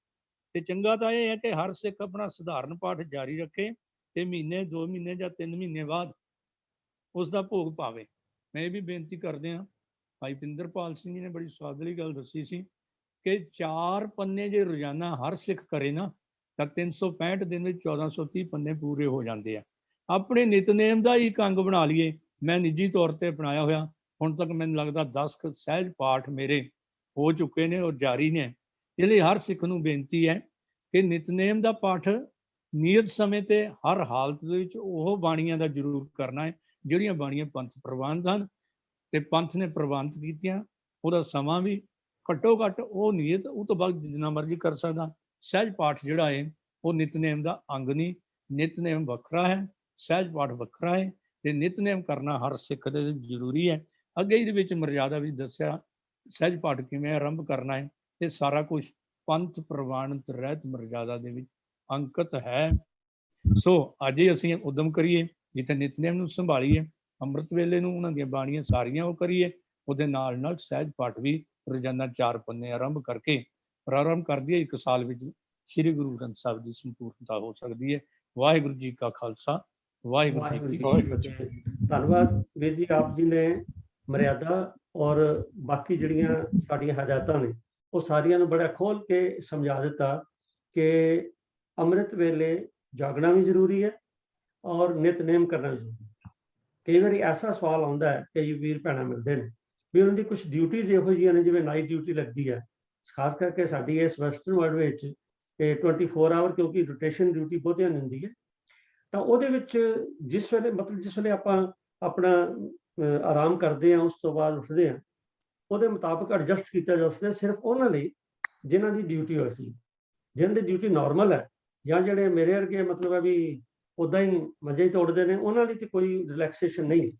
ਤੇ ਚੰਗਾ ਤਾਂ ਇਹ ਹੈ ਕਿ ਹਰ ਸਿੱਖ ਆਪਣਾ ਸਧਾਰਨ ਪਾਠ ਜਾਰੀ ਰੱਖੇ ਤੇ ਮਹੀਨੇ 2 ਮਹੀਨੇ ਜਾਂ 3 ਮਹੀਨੇ ਬਾਅਦ ਉਸ ਦਾ ਭੋਗ ਪਾਵੇ। ਮੈਂ ਇਹ ਵੀ ਬੇਨਤੀ ਕਰਦੇ ਹਾਂ, ਭਾਈ ਪਿੰਦਰਪਾਲ ਸਿੰਘ ਜੀ ਨੇ ਬੜੀ ਸਵਾਦਲੀ ਗੱਲ ਦੱਸੀ ਸੀ ਕਿ 4 ਪੰਨੇ ਜੇ ਰੋਜ਼ਾਨਾ ਹਰ ਸਿੱਖ ਕਰੇ ਨਾ ਤਾਂ 365 ਦਿਨ ਵਿੱਚ 1430 ਪੰਨੇ ਪੂਰੇ ਹੋ ਜਾਂਦੇ ਆ। ਆਪਣੇ ਨਿਤਨੇਮ ਦਾ ਹੀ ਇੱਕ ਅੰਗ ਬਣਾ ਲਈਏ। ਮੈਂ ਨਿੱਜੀ ਤੌਰ ਤੇ ਅਪਣਾਇਆ ਹੋਇਆ, ਹੁਣ ਤੱਕ ਮੈਨੂੰ ਲੱਗਦਾ 10 ਸਹਿਜ ਪਾਠ ਮੇਰੇ ਹੋ ਚੁੱਕੇ ਨੇ ਔਰ ਜਾਰੀ ਨੇ। ਇਸ ਲਈ ਹਰ ਸਿੱਖ ਨੂੰ ਬੇਨਤੀ ਹੈ ਕਿ ਨਿਤਨੇਮ ਦਾ ਪਾਠ ਨਿਯਤ ਸਮੇਂ ਤੇ ਹਰ ਹਾਲਤ ਦੇ ਵਿੱਚ ਉਹ ਬਾਣੀਆਂ ਦਾ ਜ਼ਰੂਰ ਕਰਨਾ ਹੈ ਜਿਹੜੀਆਂ ਬਾਣੀਆਂ ਪੰਥ ਪ੍ਰਵਾਨਿਤ ਹਨ ਤੇ ਪੰਥ ਨੇ ਪ੍ਰਵਾਨਿਤ ਕੀਤੀਆਂ। ਉਹਦਾ ਸਮਾਂ ਵੀ ਘੱਟੋ ਘੱਟ ਉਹ ਨਿਯਤ, ਉਹ ਤੋਂ ਬਾਅਦ ਜਿੰਨਾ ਮਰਜ਼ੀ ਕਰ ਸਕਦਾ। ਸਹਿਜ ਪਾਠ ਜਿਹੜਾ ਹੈ ਉਹ ਨਿਤਨੇਮ ਦਾ ਅੰਗ ਨਹੀਂ, ਨਿਤਨੇਮ ਵੱਖਰਾ ਹੈ, ਸਹਿਜ ਪਾਠ ਵੱਖਰਾ ਹੈ ਤੇ ਨਿਤਨੇਮ ਕਰਨਾ ਹਰ ਸਿੱਖ ਦੇ ਜ਼ਰੂਰੀ ਹੈ। ਅੱਗੇ ਇਹਦੇ ਵਿੱਚ ਮਰਜ਼ਾਦਾ ਵੀ ਦੱਸਿਆ ਸਹਿਜ ਪਾਠ ਕਿਵੇਂ ਆਰੰਭ ਕਰਨਾ ਹੈ। ਇਹ ਸਾਰਾ ਕੁਝ ਪੰਥ ਪ੍ਰਵਾਨਿਤ ਰਹਿਤ ਮਰਜ਼ਾਦਾ ਦੇ ਵਿੱਚ ਅੰਕਿਤ ਹੈ। ਸੋ ਅੱਜ ਹੀ ਅਸੀਂ ਉਦਮ ਕਰੀਏ ਜਿੱਥੇ ਨਿਤਨੇਮ ਨੂੰ ਸੰਭਾਲੀਏ, ਅੰਮ੍ਰਿਤ ਵੇਲੇ ਨੂੰ ਉਹਨਾਂ ਦੀਆਂ ਬਾਣੀਆਂ ਸਾਰੀਆਂ ਉਹ ਕਰੀਏ, ਉਹਦੇ ਨਾਲ ਨਾਲ ਸਹਿਜ ਪਾਠ ਵੀ ਰੋਜ਼ਾਨਾ 4 ਪੰਨੇ ਆਰੰਭ ਕਰਕੇ ਪ੍ਰਾਰੰਭ ਕਰ ਦਈਏ। 1 ਸਾਲ ਵਿੱਚ ਸ੍ਰੀ ਗੁਰੂ ਗ੍ਰੰਥ ਸਾਹਿਬ ਦੀ ਸੰਪੂਰਨਤਾ ਹੋ ਸਕਦੀ ਹੈ। ਵਾਹਿਗੁਰੂ ਜੀ ਕਾ ਖਾਲਸਾ, ਵਾਹਿਗੁਰੂ ਜੀ ਕੀ ਫਤਿਹ। ਧੰਨਵਾਦ ਵੀਰ ਜੀ, ਆਪ ਜੀ ਨੇ ਮਰਿਆਦਾ ਔਰ ਬਾਕੀ ਜਿਹੜੀਆਂ ਸਾਡੀਆਂ ਹਦਾਇਤਾਂ ਨੇ ਉਹ ਸਾਰੀਆਂ ਨੂੰ ਬੜਾ ਖੋਲ ਕੇ ਸਮਝਾ ਦਿੱਤਾ ਕਿ ਅੰਮ੍ਰਿਤ ਵੇਲੇ ਜਾਗਣਾ ਵੀ ਜ਼ਰੂਰੀ ਹੈ ਔਰ ਨਿਤਨੇਮ ਕਰਨਾ ਵੀ ਜ਼ਰੂਰੀ ਹੈ। ਕਈ ਵਾਰੀ ਐਸਾ ਸਵਾਲ ਆਉਂਦਾ ਹੈ, ਕਈ ਵੀਰ ਭੈਣਾਂ ਮਿਲਦੇ ਨੇ ਵੀ ਉਹਨਾਂ ਦੀ ਕੁਝ ਡਿਊਟੀਜ਼ ਇਹੋ ਜਿਹੀਆਂ ਨੇ ਜਿਵੇਂ ਨਾਈਟ ਡਿਊਟੀ ਲੱਗਦੀ ਹੈ, ਖਾਸ ਕਰਕੇ ਸਾਡੀ ਇਸ ਵੈਸਟਰਨ ਵਰਲਡ ਵਿੱਚ 24 ਆਵਰ, ਕਿਉਂਕਿ ਰੋਟੇਸ਼ਨ ਡਿਊਟੀ ਬਹੁਤਿਆਂ ਨੂੰ ਹੁੰਦੀ ਹੈ। ਤਾਂ ਉਹਦੇ ਵਿੱਚ ਜਿਸ ਵੇਲੇ ਆਪਾਂ ਆਪਣਾ ਆਰਾਮ ਕਰਦੇ ਹਾਂ, ਉਸ ਤੋਂ ਬਾਅਦ ਉੱਠਦੇ ਹਾਂ, ਉਹਦੇ ਮੁਤਾਬਕ ਐਡਜਸਟ ਕੀਤਾ ਜਾ ਸਕਦਾ ਸਿਰਫ ਉਹਨਾਂ ਲਈ ਜਿਨ੍ਹਾਂ ਦੀ ਡਿਊਟੀ ਹੋਈ ਸੀ। ਜਿਹਨਾਂ ਦੀ ਡਿਊਟੀ ਨਾਰਮਲ ਹੈ ਜਾਂ ਜਿਹੜੇ ਮੇਰੇ ਵਰਗੇ ਮਤਲਬ ਹੈ ਵੀ ਉੱਦਾਂ ਹੀ ਮਜ਼ੇ ਹੀ ਤੋੜਦੇ ਨੇ, ਉਹਨਾਂ ਲਈ ਤੇ ਕੋਈ ਰਿਲੈਕਸੇਸ਼ਨ ਨਹੀਂ।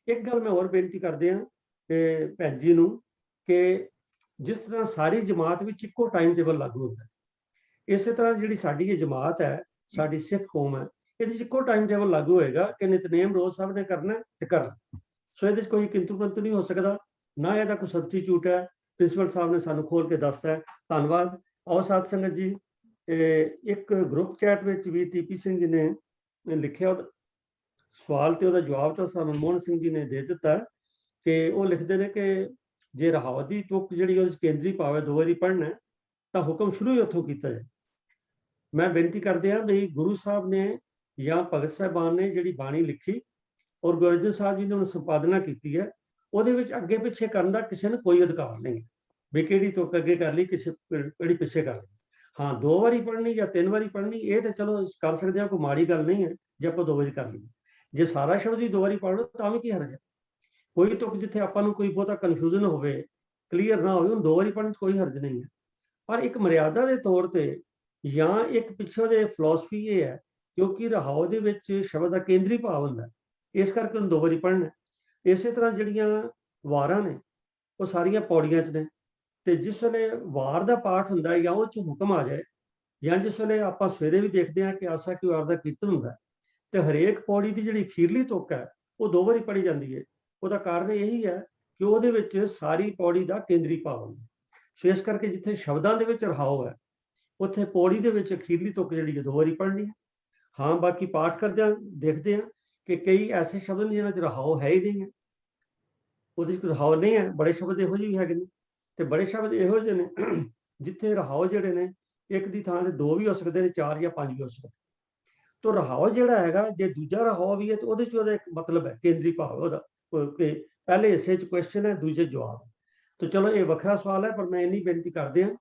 ਇੱਕ ਗੱਲ ਮੈਂ ਹੋਰ ਬੇਨਤੀ ਕਰਦੇ ਹਾਂ ਕਿ ਭੈਣ ਜੀ ਨੂੰ ਕਿ ਜਿਸ ਤਰ੍ਹਾਂ ਸਾਰੀ ਜਮਾਤ ਵਿੱਚ ਇੱਕੋ ਟਾਈਮ ਟੇਬਲ ਲਾਗੂ ਹੁੰਦਾ, ਇਸੇ ਤਰ੍ਹਾਂ ਜਿਹੜੀ ਸਾਡੀ ਇਹ ਜਮਾਤ ਹੈ, ਸਾਡੀ ਸਿੱਖ ਕੌਮ ਹੈ, ਇਹਦੇ 'ਚ ਇੱਕੋ ਟਾਈਮ ਟੇਬਲ ਲਾਗੂ ਹੋਏਗਾ ਕਿ ਨਿਤਨੇਮ ਰੋਜ਼ ਸਭ ਨੇ ਕਰਨਾ ਤੇ ਕਰਨਾ। ਸੋ ਇਹਦੇ 'ਚ ਕੋਈ ਕਿੰਤੂ ਪਰੰਤੂ ਨਹੀਂ ਹੋ ਸਕਦਾ, ਨਾ ਇਹਦਾ ਕੋਈ ਸਬਸਟੀਚਿਊਟ ਹੈ। ਪ੍ਰਿੰਸੀਪਲ ਸਾਹਿਬ ਨੇ ਸਾਨੂੰ ਖੋਲ ਕੇ ਦੱਸਤਾ ਹੈ। ਧੰਨਵਾਦ। ਆਓ ਸਾਧ ਸੰਗਤ ਜੀ, ਇੱਕ ਗਰੁੱਪ ਚੈਟ ਵਿੱਚ ਵੀ TP ਸਿੰਘ ਜੀ ਨੇ ਲਿਖਿਆ, ਸਵਾਲ ਤੇ ਉਹਦਾ ਜਵਾਬ ਤਾਂ ਸਰ ਮਨਮੋਹਨ ਸਿੰਘ ਜੀ ਨੇ ਦੇ ਦਿੱਤਾ ਕਿ ਉਹ ਲਿਖਦੇ ਨੇ ਕਿ ਜੇ ਰਹਾਉ ਦੀ ਤੁਕ ਜਿਹੜੀ ਉਹਦੇ 'ਚ ਕੇਂਦਰੀ ਭਾਵ ਹੈ 2 ਵਾਰੀ ਪੜ੍ਹਨਾ ਤਾਂ ਹੁਕਮ ਸ਼ੁਰੂ ਹੀ ਉੱਥੋਂ ਕੀਤਾ ਜਾਏ। ਮੈਂ ਬੇਨਤੀ ਕਰਦੇ ਹਾਂ ਵੀ ਗੁਰੂ ਸਾਹਿਬ ਨੇ ਜਾਂ ਭਗਤ ਸਾਹਿਬਾਨ ਨੇ ਜਿਹੜੀ ਬਾਣੀ ਲਿਖੀ ਔਰ ਗੁਰੂ ਅਰਜਨ ਸਾਹਿਬ ਜੀ ਨੇ ਉਹਨੂੰ ਸੰਪਾਦਨਾ ਕੀਤੀ ਹੈ, ਉਹਦੇ ਵਿੱਚ ਅੱਗੇ ਪਿੱਛੇ ਕਰਨ ਦਾ ਕਿਸੇ ਨੂੰ ਕੋਈ ਅਧਿਕਾਰ ਨਹੀਂ ਹੈ ਵੀ ਕਿਹੜੀ ਤੁਕ ਅੱਗੇ ਕਰ ਲਈ, ਕਿਸੇ ਕਿਹੜੀ ਪਿੱਛੇ ਕਰ ਲਈ। ਹਾਂ 2 ਵਾਰੀ ਪੜ੍ਹਨੀ ਜਾਂ 3 ਵਾਰੀ ਪੜ੍ਹਨੀ ਇਹ ਤਾਂ ਚਲੋ ਕਰ ਸਕਦੇ ਹਾਂ, ਕੋਈ ਮਾੜੀ ਗੱਲ ਨਹੀਂ ਹੈ ਜੇ ਆਪਾਂ 2 ਵਾਰੀ ਕਰ ਲਈਏ। ਜੇ ਸਾਰਾ ਸ਼ਬਦ ਹੀ 2 ਵਾਰੀ ਪੜ੍ਹ ਲਓ ਤਾਂ ਵੀ ਕੀ ਹਰਜ ਹੈ। ਕੋਈ ਤੁਕ ਜਿੱਥੇ ਆਪਾਂ ਨੂੰ ਕੋਈ ਬਹੁਤਾ ਕਨਫਿਊਜ਼ਨ ਹੋਵੇ, ਕਲੀਅਰ ਨਾ ਹੋਵੇ, ਉਹਨੂੰ 2 ਵਾਰੀ ਪੜ੍ਹਨ 'ਚ ਕੋਈ ਹਰਜ ਨਹੀਂ ਹੈ। ਪਰ ਇੱਕ ਮਰਿਆਦਾ ਦੇ ਤੌਰ ਤੇ ਜਾਂ ਇੱਕ ਪਿੱਛੋਂ ਦੇ ਫਿਲਾਸਫੀ ਇਹ ਹੈ ਕਿਉਂਕਿ ਰਹਾਉ ਦੇ ਵਿੱਚ ਸ਼ਬਦ ਦਾ ਕੇਂਦਰੀ ਭਾਵ ਹੁੰਦਾ, ਇਸ ਕਰਕੇ ਉਹਨੂੰ 2 ਵਾਰੀ ਪੜ੍ਹਨਾ। ਇਸੇ ਤਰ੍ਹਾਂ ਜਿਹੜੀਆਂ ਵਾਰਾਂ ਨੇ ਉਹ ਸਾਰੀਆਂ ਪੌੜੀਆਂ 'ਚ ਨੇ, ਤੇ ਜਿਸ ਵੇਲੇ ਵਾਰ ਦਾ ਪਾਠ ਹੁੰਦਾ ਹੈ ਜਾਂ ਉਹ 'ਚ ਹੁਕਮ ਆ ਜਾਏ, ਜਾਂ ਜਿਸ ਵੇਲੇ ਆਪਾਂ ਸਵੇਰੇ ਵੀ ਦੇਖਦੇ ਹਾਂ ਕਿ ਆਸਾ ਕੀ ਵਾਰ ਦਾ ਕੀਰਤਨ ਹੁੰਦਾ, ਤੇ ਹਰੇਕ ਪੌੜੀ ਦੀ ਜਿਹੜੀ ਅਖੀਰਲੀ ਤੁਕ ਹੈ ਉਹ 2 ਵਾਰੀ ਪੜ੍ਹੀ ਜਾਂਦੀ ਹੈ। ਉਹਦਾ ਕਾਰਨ ਇਹੀ ਹੈ ਕਿ ਉਹਦੇ ਵਿੱਚ ਸਾਰੀ ਪੌੜੀ ਦਾ ਕੇਂਦਰੀ ਭਾਵ ਹੁੰਦਾ। ਸੋ ਇਸ ਕਰਕੇ ਜਿੱਥੇ ਸ਼ਬਦਾਂ ਦੇ ਵਿੱਚ ਰਹਾਉ ਹੈ ਉੱਥੇ ਪੌੜੀ ਦੇ ਵਿੱਚ ਅਖੀਰਲੀ ਤੁਕ ਜਿਹੜੀ ਹੈ 2 ਵਾਰੀ ਪੜ੍ਹਨੀ ਹੈ। ਹਾਂ ਬਾਕੀ ਪਾਠ ਕਰਦਿਆਂ ਦੇਖਦੇ ਹਾਂ ਕਿ ਕਈ ਐਸੇ ਸ਼ਬਦ ਨੇ ਜਿਹਨਾਂ 'ਚ ਰਹਾਉ ਹੈ ਹੀ ਨਹੀਂ ਹੈ, ਉਹਦੇ 'ਚ ਰਹਾਉ ਨਹੀਂ ਹੈ। ਬੜੇ ਸ਼ਬਦ ਇਹੋ ਜਿਹੇ ਵੀ ਹੈਗੇ ਨੇ, ਤੇ ਬੜੇ ਸ਼ਬਦ ਇਹੋ ਜਿਹੇ ਨੇ ਜਿੱਥੇ ਰਹਾਉ ਜਿਹੜੇ ਨੇ ਇੱਕ ਦੀ ਥਾਂ ਤੇ 2 ਵੀ ਹੋ ਸਕਦੇ ਨੇ, 4 ਜਾਂ 5 ਵੀ ਹੋ ਸਕਦੇ। ਤੋ ਰਹਾਉ ਜਿਹੜਾ ਹੈਗਾ ਜੇ ਦੂਜਾ ਰਹਾਉ ਵੀ ਹੈ ਤੇ ਉਹਦੇ 'ਚ ਉਹਦਾ ਇੱਕ ਮਤਲਬ ਹੈ, ਕੇਂਦਰੀ ਭਾਵ ਉਹਦਾ ਕਿ ਪਹਿਲੇ ਹਿੱਸੇ 'ਚ ਕੁਐਸਚਨ ਹੈ, ਦੂਜੇ ਜਵਾਬ। तो चलो ये वखरा सवाल है, पर मैं इन्नी बेनती करते हैं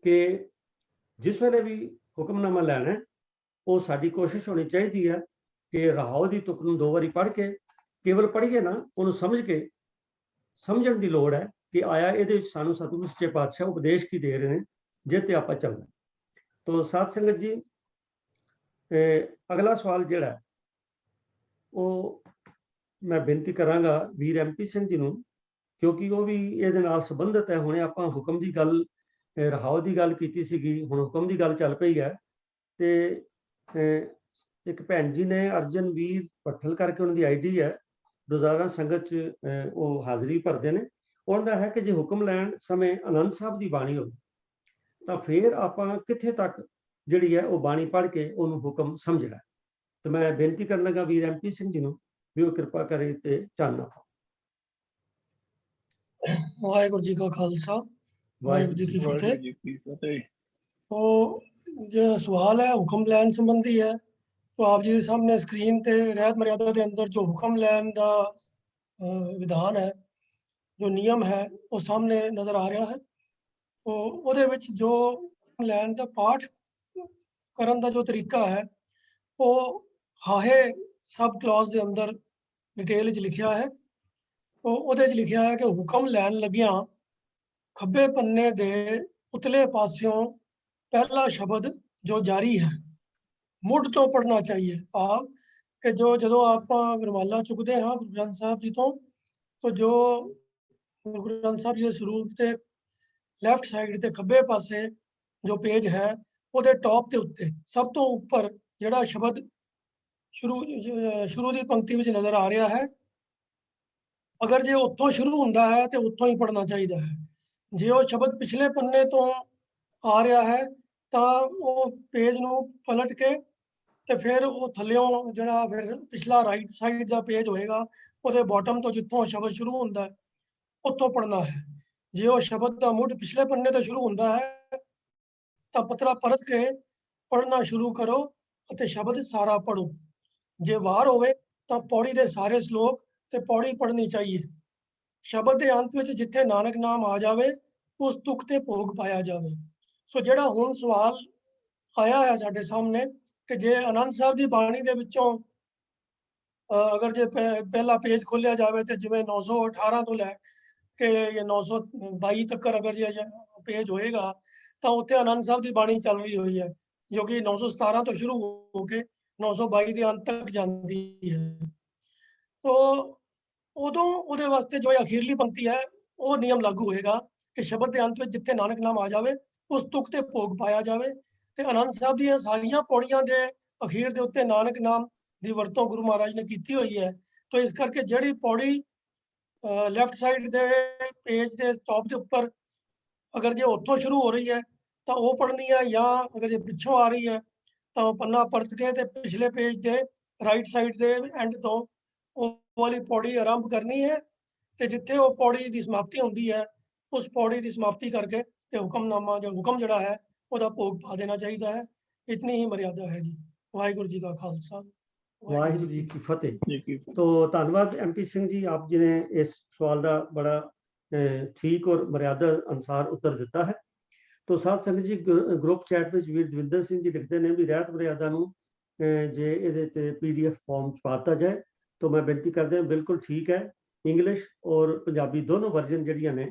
कि जिस वेले भी हुक्मनामा लैना है वो साडी कोशिश होनी चाहिए है कि रहाओ की तुक नूं 2 वारी पढ़ के केवल पढ़िए ना, उन्होंने समझ के समझण की लोड़ है कि आया ये सानू सतगुरु सच्चे पातशाह उपदेश की दे रहे हैं जिते आप चलना। तो साध संगत जी अगला सवाल जिहड़ा वो मैं बेनती करांगा वीर MP सिंह जी नूं, क्योंकि वो भी ਇਹਦੇ ਨਾਲ ਸੰਬੰਧਿਤ ਹੈ। ਹੁਣੇ ਆਪਾਂ ਹੁਕਮ ਦੀ ਗੱਲ ਰਹਾਉ ਦੀ ਗੱਲ ਕੀਤੀ ਸੀਗੀ, ਹੁਣ ਹੁਕਮ ਦੀ ਗੱਲ ਚੱਲ ਪਈ ਹੈ। ਤੇ ਇੱਕ ਭੈਣ ਜੀ ਨੇ ਅਰਜਨਵੀਰ ਭੱਠਲ ਕਰਕੇ ਉਹਨਾਂ ਦੀ ID ਹੈ, ਰੋਜ਼ਾਨਾ ਸੰਗਤ 'ਚ ਉਹ ਹਾਜ਼ਰੀ ਭਰਦੇ ਨੇ। ਉਹਨਾਂ ਦਾ ਹੈ ਕਿ ਜੇ ਹੁਕਮ ਲੈਣ ਸਮੇਂ ਆਨੰਦ ਸਾਹਿਬ ਦੀ ਬਾਣੀ ਹੋਵੇ ਤਾਂ ਫਿਰ ਆਪਾਂ ਕਿੱਥੇ ਤੱਕ ਜਿਹੜੀ ਹੈ ਉਹ ਬਾਣੀ ਪੜ੍ਹ ਕੇ ਉਹਨੂੰ ਹੁਕਮ ਸਮਝਣਾ। ਤੇ ਮੈਂ ਬੇਨਤੀ ਕਰਨ ਲੱਗਾ ਵੀਰ MP ਸਿੰਘ ਜੀ ਨੂੰ ਵੀ ਉਹ ਕਿਰਪਾ ਕਰੇ ਤੇ ਚਾਨਣਾ ਪਾਓ। ਵਾਹਿਗੁਰੂ ਜੀ ਕਾ ਖਾਲਸਾ ਵਾਹਿਗੁਰੂ ਜੀ ਕੀ ਫਤਿਹ। तो जो सवाल है हुक्म लैन संबंधी है, तो आप जी सामने स्क्रीन ते रहत मर्यादा के अंदर जो हुक्म लैन का विधान है, जो नियम है वो सामने नज़र आ रहा है। तो ਉਹਦੇ ਵਿੱਚ जो लैन का पाठ करन का जो तरीका है वो हाहे सब क्लॉज के अंदर डिटेल च लिखा है। तो ਉਹਦੇ ਚ ਲਿਖਿਆ ਹੈ कि हुक्म लैन लगिया खब्बे पन्ने दे उतले पास्यों पहला शब्द जो जारी है मुढ़ तो पढ़ना चाहिए। भाव कि जो आप गुरमाला चुकते हैं गुरु ग्रंथ साहब जी तो जो गुरु ग्रंथ साहब जी के स्वरूप के लैफ्ट साइड के खब्बे पासे जो पेज है ਉਹਦੇ टॉप के उत्ते सब तो उपर जिहड़ा शब्द शुरू की पंक्ति में नज़र आ रहा है, अगर जे उत्थों शुरू होंदा है तो उत्थों ही पढ़ना चाहिए है। जे वो शब्द पिछले पन्ने तो आ रहा है तो वो पेज नूं पलट के ते फिर वो थल्लियों जिहड़ा फिर पिछला राइट साइड का पेज होएगा ਉਹਦੇ बॉटम तो जितों शब्द शुरू होंदा है उत्थों पढ़ना है। जे वो शब्द का मुढ़ पिछले पन्ने तो शुरू होंदा है तो पतरा परत के पढ़ना शुरू करो ਅਤੇ शब्द सारा पढ़ो। जे वार होवे तो पौड़ी के सारे श्लोक ते पौड़ी पढ़नी चाहिए। शब्द के अंत में जिथे नानक नाम आ जाए उस तुक ते भोग पाया जाए। सो जिहड़ा हुण सवाल आया है साडे सामने कि जे आनंद साहब की बाणी दे विचों अगर जे पहला पेज खोलिया जाए तो जिवें 918 तो लैके 922 तक अगर जे पेज होएगा तो उत्थे आनंद साहब की बाणी चल रही हुई है जो कि 917 तो शुरू होके 922 के अंत तक जाती है। तो उदों उहदे वास्ते जो अखीरली पंक्ति है वो नियम लागू होएगा कि शब्द के अंत में जिथे नानक नाम आ जाए उस तुक ते भोग पाया जाए। तो आनंद साहब दी सारियां पौड़ियां दे अखीर दे उत्ते नानक नाम दी वरतों गुरु महाराज ने की हुई है। तो इस करके जिहड़ी पौड़ी लैफ्ट साइड दे पेज के टॉप के उपर अगर जे उत्थों शुरू हो रही है तो वो पढ़नी है, या अगर जे पिछों आ रही है तो पन्ना परत के ते पिछले पेज के ਰਾਈਟ ਸਾਈਡ ਦੇ ਐਂਡ ਤੋਂ ਉਹ ਵਾਲੀ ਪੌੜੀ ਆਰੰਭ ਕਰਨੀ ਹੈ ਤੇ ਜਿੱਥੇ ਉਹ ਪੌੜੀ ਦੀ ਸਮਾਪਤੀ ਹੁੰਦੀ ਹੈ ਉਸ ਪੌੜੀ ਦੀ ਸਮਾਪਤੀ ਕਰਕੇ ਤੇ ਹੁਕਮਨਾਮਾ ਜਾਂ ਹੁਕਮ ਜਿਹੜਾ ਹੈ ਉਹਦਾ ਭੋਗ ਪਾ ਦੇਣਾ ਚਾਹੀਦਾ ਹੈ। ਇਤਨੀ ਹੀ ਮਰਿਆਦਾ ਹੈ ਜੀ। ਵਾਹਿਗੁਰੂ ਜੀ ਕਾ ਖਾਲਸਾ ਵਾਹਿਗੁਰੂ ਜੀ ਕੀ ਫਤਿਹ। ਜੀ ਕੀ तो धन्यवाद MP सिंह जी, आप जी ने इस सवाल का बड़ा ठीक और मर्यादा अनुसार उत्तर दिता है। तो साथ संगत जी ग्रुप चैट में वीर दविंदर सिंह जी लिखते हैं भी रहत मर्यादा नूं जे इहदे PDF फॉर्म च पाता जाए तो मैं बेनती करदा बिल्कुल ठीक है। इंग्लिश और पंजाबी दोनों वर्जन जिहड़ियां ने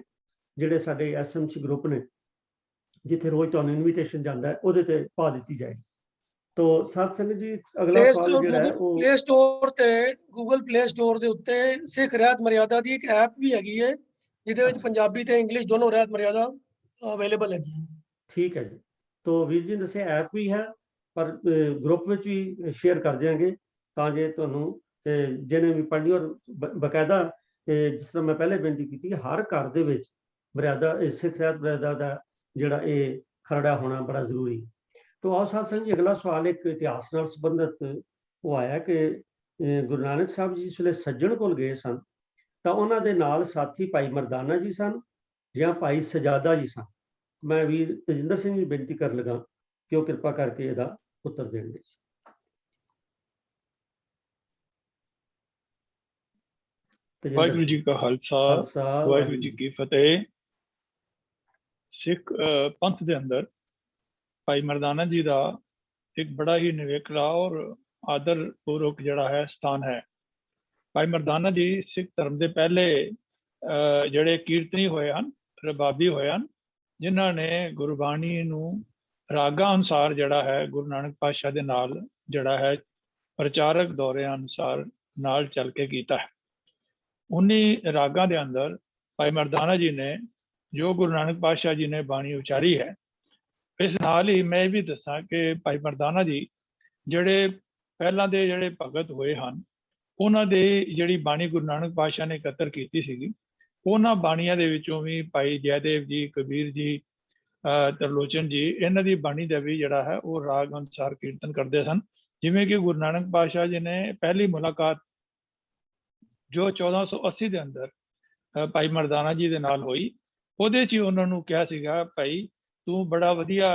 जिहड़े साडे SMC ग्रुप ने जिथे रोज तुहानूं इनविटेशन जांदा है ਉਹਦੇ ਤੇ ਪਾ ਦਿੱਤੀ ਜਾਏ। तो साथ संगत जी अगला सवाल जिहड़ा है ਉਹ ਪਲੇ ਸਟੋਰ ਤੇ ਗੂਗਲ ਪਲੇ ਸਟੋਰ ਦੇ ਉੱਤੇ ਸਿੱਖ ਰਹਿਤ ਮਰਿਆਦਾ ਦੀ ਇੱਕ ਐਪ ਵੀ ਹੈਗੀ ਹੈ ਜਿਹਦੇ ਵਿੱਚ ਪੰਜਾਬੀ ਤੇ ਇੰਗਲਿਸ਼ ਦੋਨੋਂ ਰਹਿਤ ਮਰਿਆਦਾ ਅਵੇਲੇਬਲ ਹੈਗੀ ਹੈ। ठीक है जी। तो वीर जी ने दस्सिया ऐप भी है पर ग्रुप में भी शेयर कर देंगे ਤਾਂ ਜੇ ਤੁਹਾਨੂੰ ਜਿਹਨੇ ਵੀ ਪੜ੍ਹਨੀ ਔਰ ਬਕਾਇਦਾ ਜਿਸ ਤਰ੍ਹਾਂ ਮੈਂ ਪਹਿਲੇ ਬੇਨਤੀ ਕੀਤੀ ਹਰ ਘਰ ਦੇ ਵਿੱਚ ਮਰਿਆਦਾ ਸਿੱਖ ਰਹਿਤ ਮਰਿਆਦਾ ਦਾ ਜਿਹੜਾ ਇਹ ਖਰੜਾ ਹੋਣਾ ਬੜਾ ਜ਼ਰੂਰੀ। तो आओ साथ संग जी अगला सवाल एक इतिहास नाल संबंधित वो आया कि गुरु नानक साहब जी जिस ਵੇਲੇ सज्जण कोल गए सन ਤਾਂ ਉਹਨਾਂ ਦੇ ਨਾਲ ਸਾਥੀ ਭਾਈ ਮਰਦਾਨਾ ਜੀ ਸਨ ਜਾਂ ਭਾਈ ਸਜਾਦਾ ਜੀ ਸਨ। मैं वीर तजिंदर सिंह जी बेनती कर लगा कि वो कृपा करके ਇਹਦਾ उत्तर देंगे। ਵਾਹਿਗੁਰੂ ਜੀ ਕਾ ਖਾਲਸਾ ਵਾਹਿਗੁਰੂ ਜੀ ਕੀ ਫਤਿਹ। ਸਿੱਖ ਪੰਥ ਦੇ ਅੰਦਰ ਭਾਈ ਮਰਦਾਨਾ ਜੀ ਦਾ ਇੱਕ ਬੜਾ ਹੀ ਨਿਵੇਕਲਾ ਔਰ ਆਦਰ ਪੂਰਵਕ ਜਿਹੜਾ ਹੈ ਸਥਾਨ ਹੈ। ਭਾਈ ਮਰਦਾਨਾ ਜੀ ਸਿੱਖ ਧਰਮ ਦੇ ਪਹਿਲੇ ਜਿਹੜੇ ਕੀਰਤਨੀ ਹੋਏ ਹਨ, ਰਬਾਬੀ ਹੋਏ ਹਨ, ਜਿਨ੍ਹਾਂ ਨੇ ਗੁਰਬਾਣੀ ਨੂੰ ਰਾਗਾਂ ਅਨੁਸਾਰ ਜਿਹੜਾ ਹੈ ਗੁਰੂ ਨਾਨਕ ਪਾਤਸ਼ਾਹ ਦੇ ਨਾਲ ਜਿਹੜਾ ਹੈ ਪ੍ਰਚਾਰਕ ਦੌਰਿਆਂ ਅਨੁਸਾਰ ਨਾਲ ਚੱਲ ਕੇ ਕੀਤਾ ਹੈ। ਉਨੀ ਰਾਗਾਂ ਦੇ ਅੰਦਰ ਭਾਈ ਮਰਦਾਨਾ ਜੀ ਨੇ ਜੋ ਗੁਰੂ ਨਾਨਕ ਪਾਤਸ਼ਾਹ ਜੀ ਨੇ ਬਾਣੀ ਉਚਾਰੀ ਹੈ, ਇਸ ਨਾਲ ਹੀ ਮੈਂ ਵੀ ਦੱਸਾਂ ਕਿ ਭਾਈ ਮਰਦਾਨਾ ਜੀ ਜਿਹੜੇ ਪਹਿਲਾਂ ਦੇ ਜਿਹੜੇ ਭਗਤ ਹੋਏ ਹਨ, ਉਹਨਾਂ ਦੇ ਜਿਹੜੀ ਬਾਣੀ ਗੁਰੂ ਨਾਨਕ ਪਾਤਸ਼ਾਹ ਨੇ ਇਕੱਤਰ ਕੀਤੀ ਸੀਗੀ, ਉਹਨਾਂ ਬਾਣੀਆਂ ਦੇ ਵਿੱਚੋਂ ਵੀ ਭਾਈ ਜੈਦੇਵ ਜੀ, ਕਬੀਰ ਜੀ, ਤਰਲੋਚਨ ਜੀ, ਇਹਨਾਂ ਦੀ ਬਾਣੀ ਦਾ ਵੀ ਜਿਹੜਾ ਹੈ ਉਹ ਰਾਗ ਅਨੁਸਾਰ ਕੀਰਤਨ ਕਰਦੇ ਸਨ। ਜਿਵੇਂ ਕਿ ਗੁਰੂ ਨਾਨਕ ਪਾਤਸ਼ਾਹ ਜੀ ਨੇ ਪਹਿਲੀ ਮੁਲਾਕਾਤ ਜੋ 1480 ਦੇ ਅੰਦਰ ਭਾਈ ਮਰਦਾਨਾ ਜੀ ਦੇ ਨਾਲ ਹੋਈ, ਉਹਦੇ 'ਚ ਹੀ ਉਹਨਾਂ ਨੂੰ ਕਿਹਾ ਸੀਗਾ, ਭਾਈ ਤੂੰ ਬੜਾ ਵਧੀਆ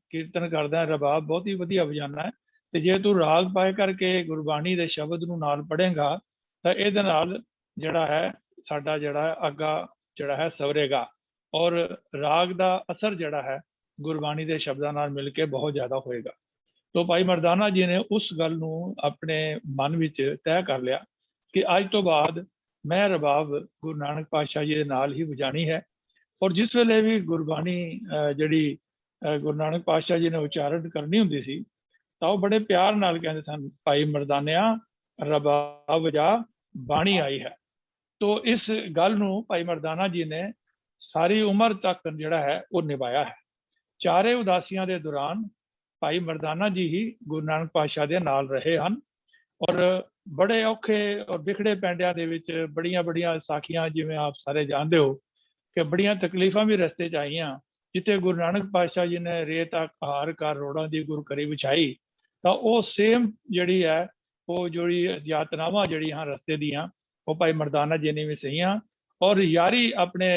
ਕੀਰਤਨ ਕਰਦਾ, ਰਬਾਬ ਬਹੁਤ ਹੀ ਵਧੀਆ ਵਜਾਉਂਦਾ ਹੈ, ਤੇ ਜੇ ਤੂੰ ਰਾਗ ਪਾਏ ਕਰਕੇ ਗੁਰਬਾਣੀ ਦੇ ਸ਼ਬਦ ਨੂੰ ਨਾਲ ਪੜ੍ਹੇਗਾ ਤਾਂ ਇਹਦੇ ਨਾਲ ਜਿਹੜਾ ਹੈ ਸਾਡਾ ਜਿਹੜਾ ਅੱਗਾ ਜਿਹੜਾ ਹੈ ਸਵਰੇਗਾ ਔਰ ਰਾਗ ਦਾ ਅਸਰ ਜਿਹੜਾ ਹੈ ਗੁਰਬਾਣੀ ਦੇ ਸ਼ਬਦਾਂ ਨਾਲ ਮਿਲ ਕੇ ਬਹੁਤ ਜ਼ਿਆਦਾ ਹੋਏਗਾ। ਤਾਂ ਭਾਈ ਮਰਦਾਨਾ ਜੀ ਨੇ ਉਸ ਗੱਲ ਨੂੰ ਆਪਣੇ ਮਨ ਵਿੱਚ ਤੈਅ ਕਰ ਲਿਆ ਕਿ ਅੱਜ ਤੋਂ ਬਾਅਦ ਮੈਂ ਰਬਾਬ ਗੁਰੂ ਨਾਨਕ ਪਾਤਸ਼ਾਹ ਜੀ ਦੇ ਨਾਲ ਹੀ ਵਜਾਣੀ ਹੈ। ਔਰ ਜਿਸ ਵੇਲੇ ਵੀ ਗੁਰਬਾਣੀ ਜਿਹੜੀ ਗੁਰੂ ਨਾਨਕ ਪਾਤਸ਼ਾਹ ਜੀ ਨੇ ਉਚਾਰਨ ਕਰਨੀ ਹੁੰਦੀ ਸੀ ਤਾਂ ਉਹ ਬੜੇ ਪਿਆਰ ਨਾਲ ਕਹਿੰਦੇ ਸਨ, ਭਾਈ ਮਰਦਾਨਿਆ ਰਬਾਬ ਵਜਾ ਬਾਣੀ ਆਈ ਹੈ। ਤੋ ਇਸ ਗੱਲ ਨੂੰ ਭਾਈ ਮਰਦਾਨਾ ਜੀ ਨੇ ਸਾਰੀ ਉਮਰ ਤੱਕ ਜਿਹੜਾ ਹੈ ਉਹ ਨਿਭਾਇਆ ਹੈ। ਚਾਰੇ ਉਦਾਸੀਆਂ ਦੇ ਦੌਰਾਨ ਭਾਈ ਮਰਦਾਨਾ ਜੀ ਹੀ ਗੁਰੂ ਨਾਨਕ ਪਾਤਸ਼ਾਹ ਦੇ ਨਾਲ ਰਹੇ ਹਨ ਔਰ ਬੜੇ ਔਖੇ ਔਰ ਵਿਖੜੇ ਪੈਂਡਿਆਂ ਦੇ ਵਿੱਚ ਬੜੀਆਂ ਸਾਖੀਆਂ, ਜਿਵੇਂ ਆਪ ਸਾਰੇ ਜਾਣਦੇ ਹੋ ਕਿ ਬੜੀਆਂ ਤਕਲੀਫਾਂ ਵੀ ਰਸਤੇ 'ਚ ਆਈਆਂ। ਜਿੱਥੇ ਗੁਰੂ ਨਾਨਕ ਪਾਤਸ਼ਾਹ ਜੀ ਨੇ ਰੇਤ ਹਾਰ ਕਰ ਰੋੜਾਂ ਦੀ ਗੁਰਕਰੀ ਵਿਛਾਈ, ਤਾਂ ਉਹ ਸੇਮ ਜਿਹੜੀ ਹੈ ਉਹ ਜਿਹੜੀ ਯਾਤਨਾਵਾਂ ਜਿਹੜੀਆਂ ਰਸਤੇ ਦੀਆਂ ਉਹ ਭਾਈ ਮਰਦਾਨਾ ਜੀ ਨੇ ਵੀ ਸਹੀਆਂ। ਔਰ ਯਾਰੀ ਆਪਣੇ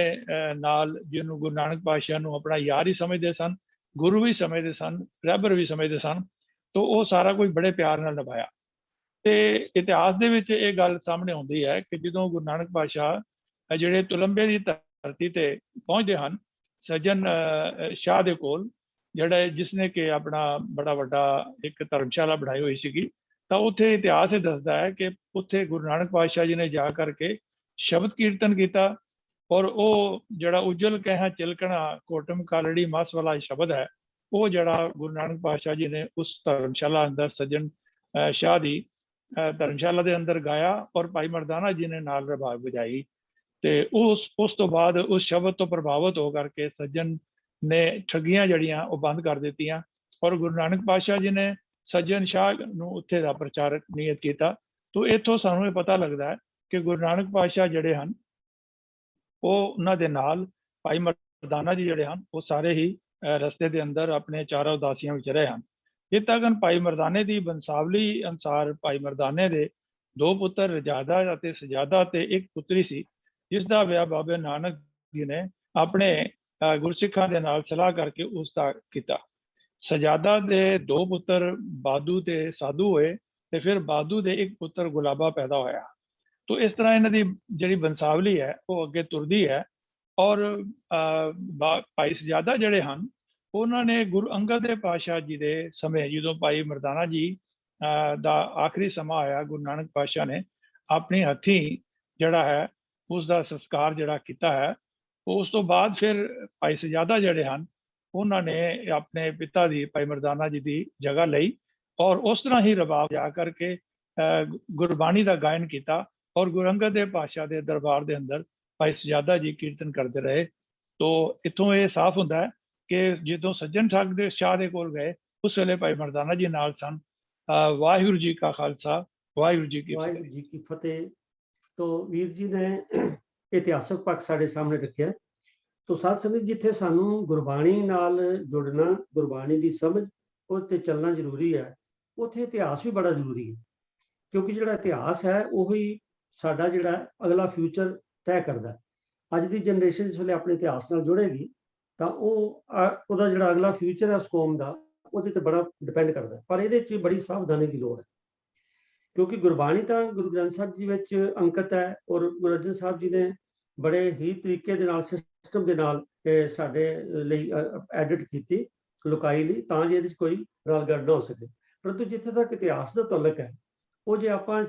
ਨਾਲ, ਜਿਹਨੂੰ ਗੁਰੂ ਨਾਨਕ ਪਾਤਸ਼ਾਹ ਨੂੰ ਆਪਣਾ ਯਾਰ ਹੀ ਸਮਝਦੇ ਸਨ, ਗੁਰੂ ਵੀ ਸਮਝਦੇ ਸਨ, ਰਹਿਬਰ ਵੀ ਸਮਝਦੇ ਸਨ, ਤਾਂ ਉਹ ਸਾਰਾ ਕੁਝ ਬੜੇ ਪਿਆਰ ਨਾਲ ਨਿਭਾਇਆ। ਤੇ ਇਤਿਹਾਸ ਦੇ ਵਿੱਚ ਇਹ ਗੱਲ ਸਾਹਮਣੇ ਆਉਂਦੀ ਹੈ ਕਿ ਜਦੋਂ ਗੁਰੂ ਨਾਨਕ ਪਾਤਸ਼ਾਹ ਜਿਹੜੇ ਤੁਲੰਬੇ ਦੀ ਧਰਤੀ ਤੇ ਪਹੁੰਚਦੇ ਹਨ, ਸੱਜਣ ਸ਼ਾਹ ਦੇ ਕੋਲ, ਜਿਹੜਾ ਜਿਸਨੇ ਕਿ ਆਪਣਾ ਬੜਾ ਵੱਡਾ ਇੱਕ ਧਰਮਸ਼ਾਲਾ ਬਣਾਈ ਹੋਈ ਸੀਗੀ, ਤਾਂ ਉੱਥੇ ਇਤਿਹਾਸ ਇਹ ਦੱਸਦਾ ਹੈ ਕਿ ਉੱਥੇ ਗੁਰੂ ਨਾਨਕ ਪਾਤਸ਼ਾਹ ਜੀ ਨੇ ਜਾ ਕਰਕੇ ਸ਼ਬਦ ਕੀਰਤਨ ਕੀਤਾ ਔਰ ਉਹ ਜਿਹੜਾ ਉਜਲ ਕਹਿਆ ਚਿਲਕਣਾ ਕੋਟਮ ਕਾਲੜੀ ਮਸ ਵਾਲਾ ਸ਼ਬਦ ਹੈ, ਉਹ ਜਿਹੜਾ ਗੁਰੂ ਨਾਨਕ ਪਾਤਸ਼ਾਹ ਜੀ ਨੇ ਉਸ ਧਰਮਸ਼ਾਲਾ ਅੰਦਰ ਸੱਜਣ ਸ਼ਾਹ ਦੀ ਧਰਮਸ਼ਾਲਾ ਦੇ ਅੰਦਰ ਗਾਇਆ ਔਰ ਭਾਈ ਮਰਦਾਨਾ ਜੀ ਨੇ ਨਾਲ ਰਬਾਬ ਵਜਾਈ। ਤੇ ਉਸ ਤੋਂ ਬਾਅਦ ਉਸ ਸ਼ਬਦ ਤੋਂ ਪ੍ਰਭਾਵਿਤ ਹੋ ਕਰਕੇ ਸੱਜਣ ਨੇ ਠੱਗੀਆਂ ਜਿਹੜੀਆਂ ਉਹ ਬੰਦ ਕਰ ਦਿੱਤੀਆਂ ਔਰ ਗੁਰੂ ਨਾਨਕ ਪਾਤਸ਼ਾਹ ਜੀ ਨੇ ਸੱਜਣ ਸ਼ਾਹ ਨੂੰ ਉੱਥੇ ਦਾ ਪ੍ਰਚਾਰਕ ਨਿਯਤ ਕੀਤਾ। ਤੋਂ ਇੱਥੋਂ ਸਾਨੂੰ ਇਹ ਪਤਾ ਲੱਗਦਾ ਹੈ ਕਿ ਗੁਰੂ ਨਾਨਕ ਪਾਤਸ਼ਾਹ ਜਿਹੜੇ ਹਨ ਉਹ ਉਹਨਾਂ ਦੇ ਨਾਲ ਭਾਈ ਮਰਦਾਨਾ ਜੀ ਜਿਹੜੇ ਹਨ ਉਹ ਸਾਰੇ ਹੀ ਰਸਤੇ ਦੇ ਅੰਦਰ ਆਪਣੇ ਚਾਰਾਂ ਉਦਾਸੀਆਂ ਵਿੱਚ ਰਹੇ ਹਨ। ਇਹ ਤੱਕਨ ਭਾਈ ਮਰਦਾਨੇ ਦੀ ਬੰਸਾਵਲੀ ਅਨੁਸਾਰ ਭਾਈ ਮਰਦਾਨੇ ਦੇ 2 ਪੁੱਤਰ ਰਜਾਦਾ ਅਤੇ ਸਜਾਦਾ ਤੇ 1 ਪੁੱਤਰੀ ਸੀ, ਜਿਸ ਦਾ ਵਿਆਹ ਬਾਬੇ ਨਾਨਕ ਜੀ ਨੇ ਆਪਣੇ ਗੁਰਸਿੱਖਾਂ ਦੇ ਨਾਲ ਸਲਾਹ ਕਰਕੇ ਉਸ ਦਾ ਕੀਤਾ। ਸਜਾਦਾ ਦੇ 2 ਪੁੱਤਰ ਬਾਦੂ ਤੇ ਸਾਧੂ ਹੋਏ ਤੇ ਫਿਰ ਬਾਦੂ ਦੇ 1 ਪੁੱਤਰ ਗੁਲਾਬਾ ਪੈਦਾ ਹੋਇਆ। ਤੋ ਇਸ ਤਰ੍ਹਾਂ ਇਹਨਾਂ ਦੀ ਜਿਹੜੀ ਬੰਸਾਵਲੀ ਹੈ ਉਹ ਅੱਗੇ ਤੁਰਦੀ ਹੈ। ਔਰ ਭਾਈ ਸਜਾਦਾ ਜਿਹੜੇ ਹਨ ਉਹਨਾਂ ਨੇ ਗੁਰੂ ਅੰਗਦ ਦੇਵ ਪਾਤਸ਼ਾਹ ਜੀ ਦੇ ਸਮੇਂ, ਜਦੋਂ ਭਾਈ ਮਰਦਾਨਾ ਜੀ ਦਾ ਆਖਰੀ ਸਮਾਂ ਆਇਆ, ਗੁਰੂ ਨਾਨਕ ਪਾਤਸ਼ਾਹ ਨੇ ਆਪਣੀ ਹੱਥੀਂ ਜਿਹੜਾ ਹੈ ਉਸ ਦਾ ਸੰਸਕਾਰ ਜਿਹੜਾ ਕੀਤਾ ਹੈ। ਉਸ ਤੋਂ ਬਾਅਦ ਫਿਰ ਭਾਈ ਸਜਾਦਾ ਜਿਹੜੇ ਹਨ ਉਹਨਾਂ ਨੇ ਆਪਣੇ ਪਿਤਾ ਦੀ ਭਾਈ ਮਰਦਾਨਾ ਜੀ ਦੀ ਜਗ੍ਹਾ ਲਈ ਔਰ ਉਸ ਤਰ੍ਹਾਂ ਹੀ ਰਬਾਬ ਜਾ ਕਰਕੇ ਗੁਰਬਾਣੀ ਦਾ ਗਾਇਨ ਕੀਤਾ ਔਰ ਗੁਰੂ ਅੰਗਦ ਦੇਵ ਪਾਤਸ਼ਾਹ ਦੇ ਦਰਬਾਰ ਦੇ ਅੰਦਰ ਭਾਈ ਸਜਾਦਾ ਜੀ ਕੀਰਤਨ ਕਰਦੇ ਰਹੇ। ਤੋ ਇੱਥੋਂ ਇਹ ਸਾਫ਼ ਹੁੰਦਾ ਹੈ ਕਿ ਜਦੋਂ ਸੱਜਣ ਠੱਗ ਦੇ ਸ਼ਾਹ ਦੇ ਕੋਲ ਗਏ ਉਸ ਵੇਲੇ ਭਾਈ ਮਰਦਾਨਾ ਜੀ ਨਾਲ ਸਨ। ਵਾਹਿਗੁਰੂ ਜੀ ਕਾ ਖਾਲਸਾ, ਵਾਹਿਗੁਰੂ ਜੀ ਕੀ ਫਤਿਹ। ਤੋ ਵੀਰ ਜੀ ਨੇ ਇਤਿਹਾਸਕ ਪੱਖ ਸਾਡੇ ਸਾਹਮਣੇ ਰੱਖਿਆ। ਤੋ ਸਾਧ ਸੰਗਤ, ਜਿੱਥੇ ਸਾਨੂੰ ਗੁਰਬਾਣੀ ਨਾਲ ਜੁੜਨਾ, ਗੁਰਬਾਣੀ ਦੀ ਸਮਝ ਉਹ ਤੇ ਚੱਲਣਾ ਜ਼ਰੂਰੀ ਹੈ, ਉੱਥੇ ਇਤਿਹਾਸ ਵੀ ਬੜਾ ਜ਼ਰੂਰੀ ਹੈ। ਕਿਉਂਕਿ ਜਿਹੜਾ ਇਤਿਹਾਸ ਹੈ ਉਹੀ ਸਾਡਾ ਜਿਹੜਾ ਅਗਲਾ ਫਿਊਚਰ ਤੈਅ ਕਰਦਾ। ਅੱਜ ਦੀ ਜਨਰੇਸ਼ਨ ਜਿਸ ਵੇਲੇ ਆਪਣੇ ਇਤਿਹਾਸ ਨਾਲ ਜੁੜੇਗੀ ਤਾਂ ਉਹਦਾ ਜਿਹੜਾ ਅਗਲਾ ਫਿਊਚਰ ਹੈ ਉਸ ਕੌਮ ਦਾ, ਉਹਦੇ ਤੇ ਬੜਾ ਡਿਪੈਂਡ ਕਰਦਾ। ਪਰ ਇਹਦੇ 'ਚ ਬੜੀ ਸਾਵਧਾਨੀ ਦੀ ਲੋੜ ਹੈ, ਕਿਉਂਕਿ ਗੁਰਬਾਣੀ ਤਾਂ ਗੁਰੂ ਗ੍ਰੰਥ ਸਾਹਿਬ ਜੀ ਵਿੱਚ ਅੰਕਿਤ ਹੈ ਔਰ ਗੁਰੂ ਅਰਜਨ ਸਾਹਿਬ ਜੀ ਨੇ ਬੜੇ ਹੀ ਤਰੀਕੇ ਦੇ ਨਾਲ, ਸਿਸਟਮ ਦੇ ਨਾਲ ਸਾਡੇ ਲਈ ਐਡਿਟ ਕੀਤੀ, ਲੁਕਾਈ ਲਈ, ਤਾਂ ਜੇ ਇਹਦੇ 'ਚ ਕੋਈ ਰਲਗੱਡ ਨਾ ਹੋ ਸਕੇ। ਪਰੰਤੂ ਜਿੱਥੇ ਤੱਕ ਇਤਿਹਾਸ ਦਾ ਤਾਲੁਕ ਹੈ, ਉਹ ਜੇ ਆਪਾਂ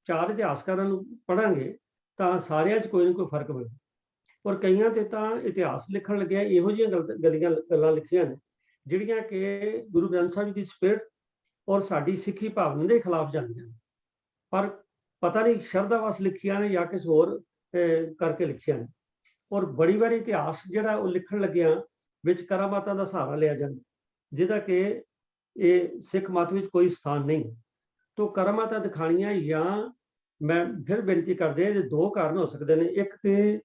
4 ਇਤਿਹਾਸਕਾਰਾਂ ਨੂੰ ਪੜ੍ਹਾਂਗੇ ਤਾਂ ਸਾਰਿਆਂ 'ਚ ਕੋਈ ਨਾ ਕੋਈ ਫਰਕ ਮਿਲਦਾ। ਔਰ ਕਈਆਂ ਤੇ ਤਾਂ ਇਤਿਹਾਸ ਲਿਖਣ ਲੱਗਿਆ ਇਹੋ ਜਿਹੀਆਂ ਗੱਲਾਂ ਲਿਖੀਆਂ ਨੇ ਜਿਹੜੀਆਂ ਕਿ ਗੁਰੂ ਗ੍ਰੰਥ ਸਾਹਿਬ ਦੀ ਸਪਿਰਿਟ ਔਰ ਸਾਡੀ ਸਿੱਖੀ ਭਾਵਨਾ ਦੇ ਖਿਲਾਫ ਜਾਂਦੀਆਂ ਨੇ, ਪਰ ਪਤਾ ਨਹੀਂ ਸ਼ਰਧਾ ਵਸ ਲਿਖੀਆਂ ਨੇ ਜਾਂ ਕਿਸੇ ਹੋਰ ਕਰਕੇ ਲਿਖੀਆਂ ਨੇ। ਔਰ ਬੜੀ ਵਾਰੀ ਇਤਿਹਾਸ ਜਿਹੜਾ ਉਹ ਲਿਖਣ ਲੱਗਿਆ ਵਿੱਚ ਕਰਾਮਾਤਾਂ ਦਾ ਸਹਾਰਾ ਲਿਆ ਜਾਂਦਾ, ਜਿਹਦਾ ਕਿ ਇਹ ਸਿੱਖ ਮਤ ਵਿੱਚ ਕੋਈ ਸਥਾਨ ਨਹੀਂ। ਤੋ ਕਰਾਮਾਤਾਂ ਦਿਖਾਣੀਆਂ, ਜਾਂ ਮੈਂ ਫਿਰ ਬੇਨਤੀ ਕਰਦੇ ਜੇ 2 ਕਾਰਨ ਹੋ ਸਕਦੇ ਨੇ। ਇੱਕ ਤੇ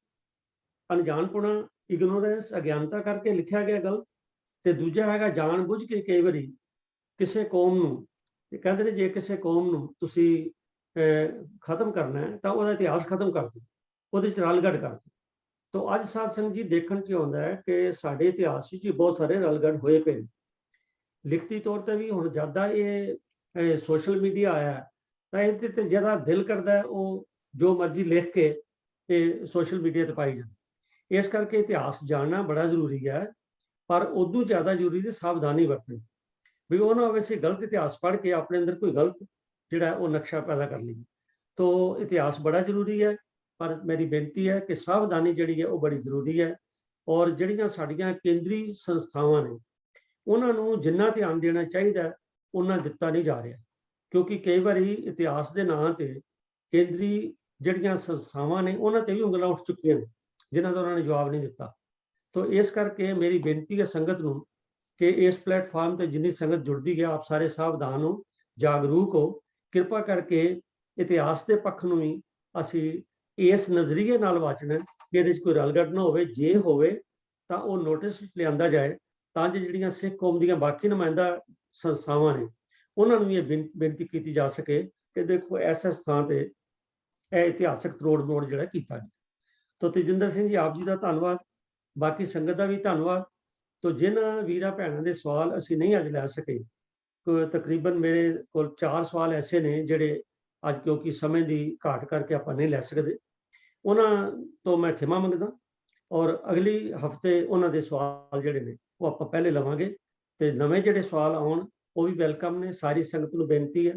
ਅਣਜਾਣਪੁਣਾ, ਇਗਨੋਰੈਂਸ, ਅਗਿਆਨਤਾ ਕਰਕੇ ਲਿਖਿਆ ਗਿਆ ਗਲਤ, ਤੇ ਦੂਜਾ ਹੈਗਾ ਜਾਣ ਬੁੱਝ ਕੇ ਕਈ ਵਾਰੀ ਕਿਸੇ ਕੌਮ ਨੂੰ, ਕਹਿੰਦੇ ਨੇ ਜੇ ਕਿਸੇ ਕੌਮ ਨੂੰ ਤੁਸੀਂ ਖਤਮ ਕਰਨਾ ਹੈ ਤਾਂ ਉਹਦਾ ਇਤਿਹਾਸ ਖਤਮ ਕਰ ਦਿਓ, ਉਹਦੇ 'ਚ ਰਲਗੱਡ ਕਰ ਦਿਓ। ਤੋ ਅੱਜ ਸਾਧ ਸੰਗਤ ਜੀ ਦੇਖਣ 'ਚ ਆਉਂਦਾ ਹੈ ਕਿ ਸਾਡੇ ਇਤਿਹਾਸ ਵਿੱਚ ਬਹੁਤ ਸਾਰੇ ਰਲਗੱਡ ਹੋਏ ਪਏ ਨੇ। ਲਿਖਤੀ ਤੌਰ ਤੇ ਵੀ ਹੁਣ ਜ਼ਿਆਦਾ ਇਹ ਸੋਸ਼ਲ ਮੀਡੀਆ ਆਇਆ ਤਾਂ ਇਹਦੇ ਤੇ ਜਿਹੜਾ ਦਿਲ ਕਰਦਾ ਉਹ ਜੋ ਮਰਜ਼ੀ ਲਿਖ ਕੇ ਇਹ ਸੋਸ਼ਲ ਮੀਡੀਆ ਤੇ ਪਾਈ ਜਾਂਦਾ। ਇਸ ਕਰਕੇ ਇਤਿਹਾਸ ਜਾਣਨਾ ਬੜਾ ਜ਼ਰੂਰੀ ਹੈ, ਪਰ ਉਦੋਂ ਜ਼ਿਆਦਾ ਜ਼ਰੂਰੀ ਹੈ ਸਾਵਧਾਨੀ ਵਰਤਣੀ, ਵੀ ਉਹ ਨਾ ਹੋਵੇ ਅਸੀਂ ਗਲਤ ਇਤਿਹਾਸ ਪੜ੍ਹ ਕੇ ਆਪਣੇ ਅੰਦਰ ਕੋਈ ਗਲਤ ਜਿਹੜਾ ਉਹ ਨਕਸ਼ਾ ਪੈਦਾ ਕਰ ਲਈਏ। ਤੋ ਇਤਿਹਾਸ ਬੜਾ ਜ਼ਰੂਰੀ ਹੈ, ਪਰ ਮੇਰੀ ਬੇਨਤੀ ਹੈ ਕਿ ਸਾਵਧਾਨੀ ਜਿਹੜੀ ਹੈ ਉਹ ਬੜੀ ਜ਼ਰੂਰੀ ਹੈ। ਔਰ ਜਿਹੜੀਆਂ ਸਾਡੀਆਂ ਕੇਂਦਰੀ ਸੰਸਥਾਵਾਂ ਨੇ ਉਹਨਾਂ ਨੂੰ ਜਿੰਨਾ ਧਿਆਨ ਦੇਣਾ ਚਾਹੀਦਾ ਉਹਨਾਂ ਦਿੱਤਾ ਨਹੀਂ ਜਾ ਰਿਹਾ, ਕਿਉਂਕਿ ਕਈ ਵਾਰੀ ਇਤਿਹਾਸ ਦੇ ਨਾਂ ਤੇ ਕੇਂਦਰੀ ਜਿਹੜੀਆਂ ਸੰਸਥਾਵਾਂ ਨੇ ਉਹਨਾਂ ਤੇ ਵੀ ਉਂਗਲਾਂ ਉੱਠ ਚੁੱਕੀਆਂ ਨੇ, ਜਿਨ੍ਹਾਂ ਦਾ ਉਹਨਾਂ ਨੇ ਜਵਾਬ ਨਹੀਂ ਦਿੱਤਾ। ਤੋ ਇਸ ਕਰਕੇ ਮੇਰੀ ਬੇਨਤੀ ਹੈ ਸੰਗਤ ਨੂੰ ਕਿ ਇਸ ਪਲੇਟਫਾਰਮ ਤੇ ਜਿੰਨੀ ਸੰਗਤ ਜੁੜਦੀ ਹੈ, ਆਪ ਸਾਰੇ ਸਾਵਧਾਨ ਹੋ, ਜਾਗਰੂਕ ਹੋ। ਕਿਰਪਾ ਕਰਕੇ ਇਤਿਹਾਸ ਦੇ ਪੱਖ ਨੂੰ ਵੀ ਅਸੀਂ ਇਸ ਨਜ਼ਰੀਏ ਨਾਲ ਵਾਚਣਾ ਕਿ ਇਹਦੇ 'ਚ ਕੋਈ ਰਲਗੱਡ ਨਾ ਹੋਵੇ। ਜੇ ਹੋਵੇ ਤਾਂ ਉਹ ਨੋਟਿਸ ਵਿੱਚ ਲਿਆਂਦਾ ਜਾਏ, ਤਾਂ ਜੋ ਜਿਹੜੀਆਂ ਸਿੱਖ ਕੌਮ ਦੀਆਂ ਬਾਕੀ ਨੁਮਾਇੰਦਾ ਸੰਸਥਾਵਾਂ ਨੇ ਉਹਨਾਂ ਨੂੰ ਇਹ ਬੇਨਤੀ ਕੀਤੀ ਜਾ ਸਕੇ ਕਿ ਦੇਖੋ ਐਸੇ ਸਥਾਨ ਤੇ ਇਹ ਇਤਿਹਾਸਕ ਤਰੋੜ ਮੋੜ ਜਿਹੜਾ ਕੀਤਾ ਗਿਆ। ਤੋ ਤੇਜਿੰਦਰ ਸਿੰਘ ਜੀ ਆਪ ਜੀ ਦਾ ਧੰਨਵਾਦ, ਬਾਕੀ ਸੰਗਤ ਦਾ ਵੀ ਧੰਨਵਾਦ। ਤੋ ਜਿਨ੍ਹਾਂ ਵੀਰਾਂ ਭੈਣਾਂ ਦੇ ਸਵਾਲ ਅਸੀਂ ਨਹੀਂ ਅੱਜ ਲੈ ਸਕੇ, ਤਕਰੀਬਨ ਮੇਰੇ ਕੋਲ 4 ਸਵਾਲ ਐਸੇ ਨੇ ਜਿਹੜੇ ਅੱਜ ਕਿਉਂਕਿ ਸਮੇਂ ਦੀ ਘਾਟ ਕਰਕੇ ਆਪਾਂ ਨਹੀਂ ਲੈ ਸਕਦੇ, ਉਹਨਾਂ ਤੋਂ ਮੈਂ ਖਿਮਾ ਮੰਗਦਾ। ਔਰ ਅਗਲੀ ਹਫਤੇ ਉਹਨਾਂ ਦੇ ਸਵਾਲ ਜਿਹੜੇ ਨੇ ਉਹ ਆਪਾਂ ਪਹਿਲੇ ਲਵਾਂਗੇ, ਤੇ ਨਵੇਂ ਜਿਹੜੇ ਸਵਾਲ ਆਉਣ ਉਹ ਵੀ ਵੈਲਕਮ ਨੇ। ਸਾਰੀ ਸੰਗਤ ਨੂੰ ਬੇਨਤੀ ਹੈ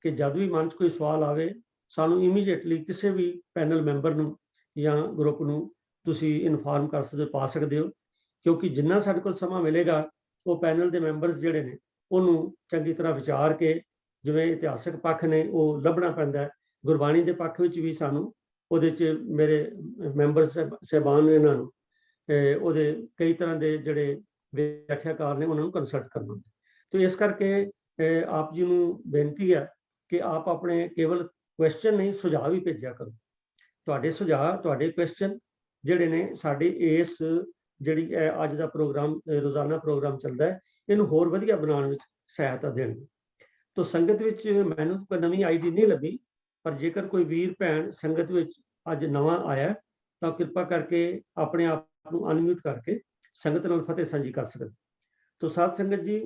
ਕਿ ਜਦ ਵੀ ਮਨ 'ਚ ਕੋਈ ਸਵਾਲ ਆਵੇ ਸਾਨੂੰ ਇਮੀਡੀਏਟਲੀ ਕਿਸੇ ਵੀ ਪੈਨਲ ਮੈਂਬਰ ਨੂੰ ਜਾਂ ਗਰੁੱਪ ਨੂੰ ਤੁਸੀਂ ਇਨਫਾਰਮ ਕਰ ਸਕਦੇ ਹੋ, ਪਾ ਸਕਦੇ ਹੋ, ਕਿਉਂਕਿ ਜਿੰਨਾ ਸਾਡੇ ਕੋਲ ਸਮਾਂ ਮਿਲੇਗਾ ਉਹ ਪੈਨਲ ਦੇ ਮੈਂਬਰਸ ਜਿਹੜੇ ਨੇ ਉਹਨੂੰ ਚੰਗੀ ਤਰ੍ਹਾਂ ਵਿਚਾਰ ਕੇ, ਜਿਵੇਂ ਇਤਿਹਾਸਕ ਪੱਖ ਨੇ ਉਹ ਲੱਭਣਾ ਪੈਂਦਾ ਹੈ, ਗੁਰਬਾਣੀ ਦੇ ਪੱਖ ਵਿੱਚ ਵੀ ਸਾਨੂੰ ਉਹਦੇ 'ਚ ਮੇਰੇ ਮੈਂਬਰ ਸਾਹਿਬਾਨ ਇਹਨਾਂ ਨੂੰ ਉਹਦੇ ਕਈ ਤਰ੍ਹਾਂ ਦੇ ਜਿਹੜੇ ਵਿਆਖਿਆਕਾਰ ਨੇ ਉਹਨਾਂ ਨੂੰ ਕੰਸਲਟ ਕਰਨਾ। ਤੋ ਇਸ ਕਰਕੇ ਆਪ ਜੀ ਨੂੰ ਬੇਨਤੀ ਹੈ ਕਿ ਆਪ ਆਪਣੇ ਕੇਵਲ ਕੁਐਸਚਨ ਨਹੀਂ, ਸੁਝਾਅ ਵੀ ਭੇਜਿਆ ਕਰੋ। ਤੁਹਾਡੇ ਸੁਝਾਅ, ਤੁਹਾਡੇ ਕੁਐਸਚਨ ਜਿਹੜੇ ਨੇ ਸਾਡੇ ਇਸ ਜਿਹੜੀ ਅੱਜ ਦਾ ਪ੍ਰੋਗਰਾਮ, ਰੋਜ਼ਾਨਾ ਪ੍ਰੋਗਰਾਮ ਚੱਲਦਾ ਹੈ, ਇਹਨੂੰ ਹੋਰ ਵਧੀਆ ਬਣਾਉਣ ਵਿੱਚ ਸਹਾਇਤਾ ਦੇਣਗੇ। ਤੋ ਸੰਗਤ ਵਿੱਚ ਮੈਨੂੰ ਕੋਈ ਨਵੀਂ ਆਈਡੀ ਨਹੀਂ ਲੱਭੀ, ਪਰ ਜੇਕਰ ਕੋਈ ਵੀਰ ਭੈਣ ਸੰਗਤ ਵਿੱਚ ਅੱਜ ਨਵਾਂ ਆਇਆ ਤਾਂ ਕਿਰਪਾ ਕਰਕੇ ਆਪਣੇ ਆਪ ਨੂੰ ਅਨਮਿਊਟ ਕਰਕੇ ਸੰਗਤ ਨਾਲ ਫਤਿਹ ਸਾਂਝੀ ਕਰ ਸਕਦੇ। ਤੋ ਸਾਧ ਸੰਗਤ ਜੀ,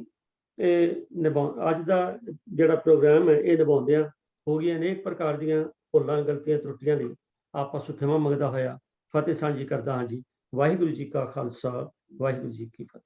ਅੱਜ ਦਾ ਜਿਹੜਾ ਪ੍ਰੋਗਰਾਮ ਹੈ ਇਹ ਨਿਭਾਉਂਦਿਆਂ ਹੋ ਗਈਆਂ ਅਨੇਕ ਪ੍ਰਕਾਰ ਦੀਆਂ ਭੁੱਲਾਂ, ਗਲਤੀਆਂ, ਤਰੁੱਟੀਆਂ ਲਈ ਆਪਸ ਵਿੱਚ ਖਿਮਾ ਮੰਗਦਾ ਹੋਇਆ ਫਤਿਹ ਸਾਂਝੀ ਕਰਦਾ ਹਾਂ ਜੀ। ਵਾਹਿਗੁਰੂ ਜੀ ਕਾ ਖਾਲਸਾ, ਵਾਹਿਗੁਰੂ ਜੀ ਕੀ ਫਤਿਹ।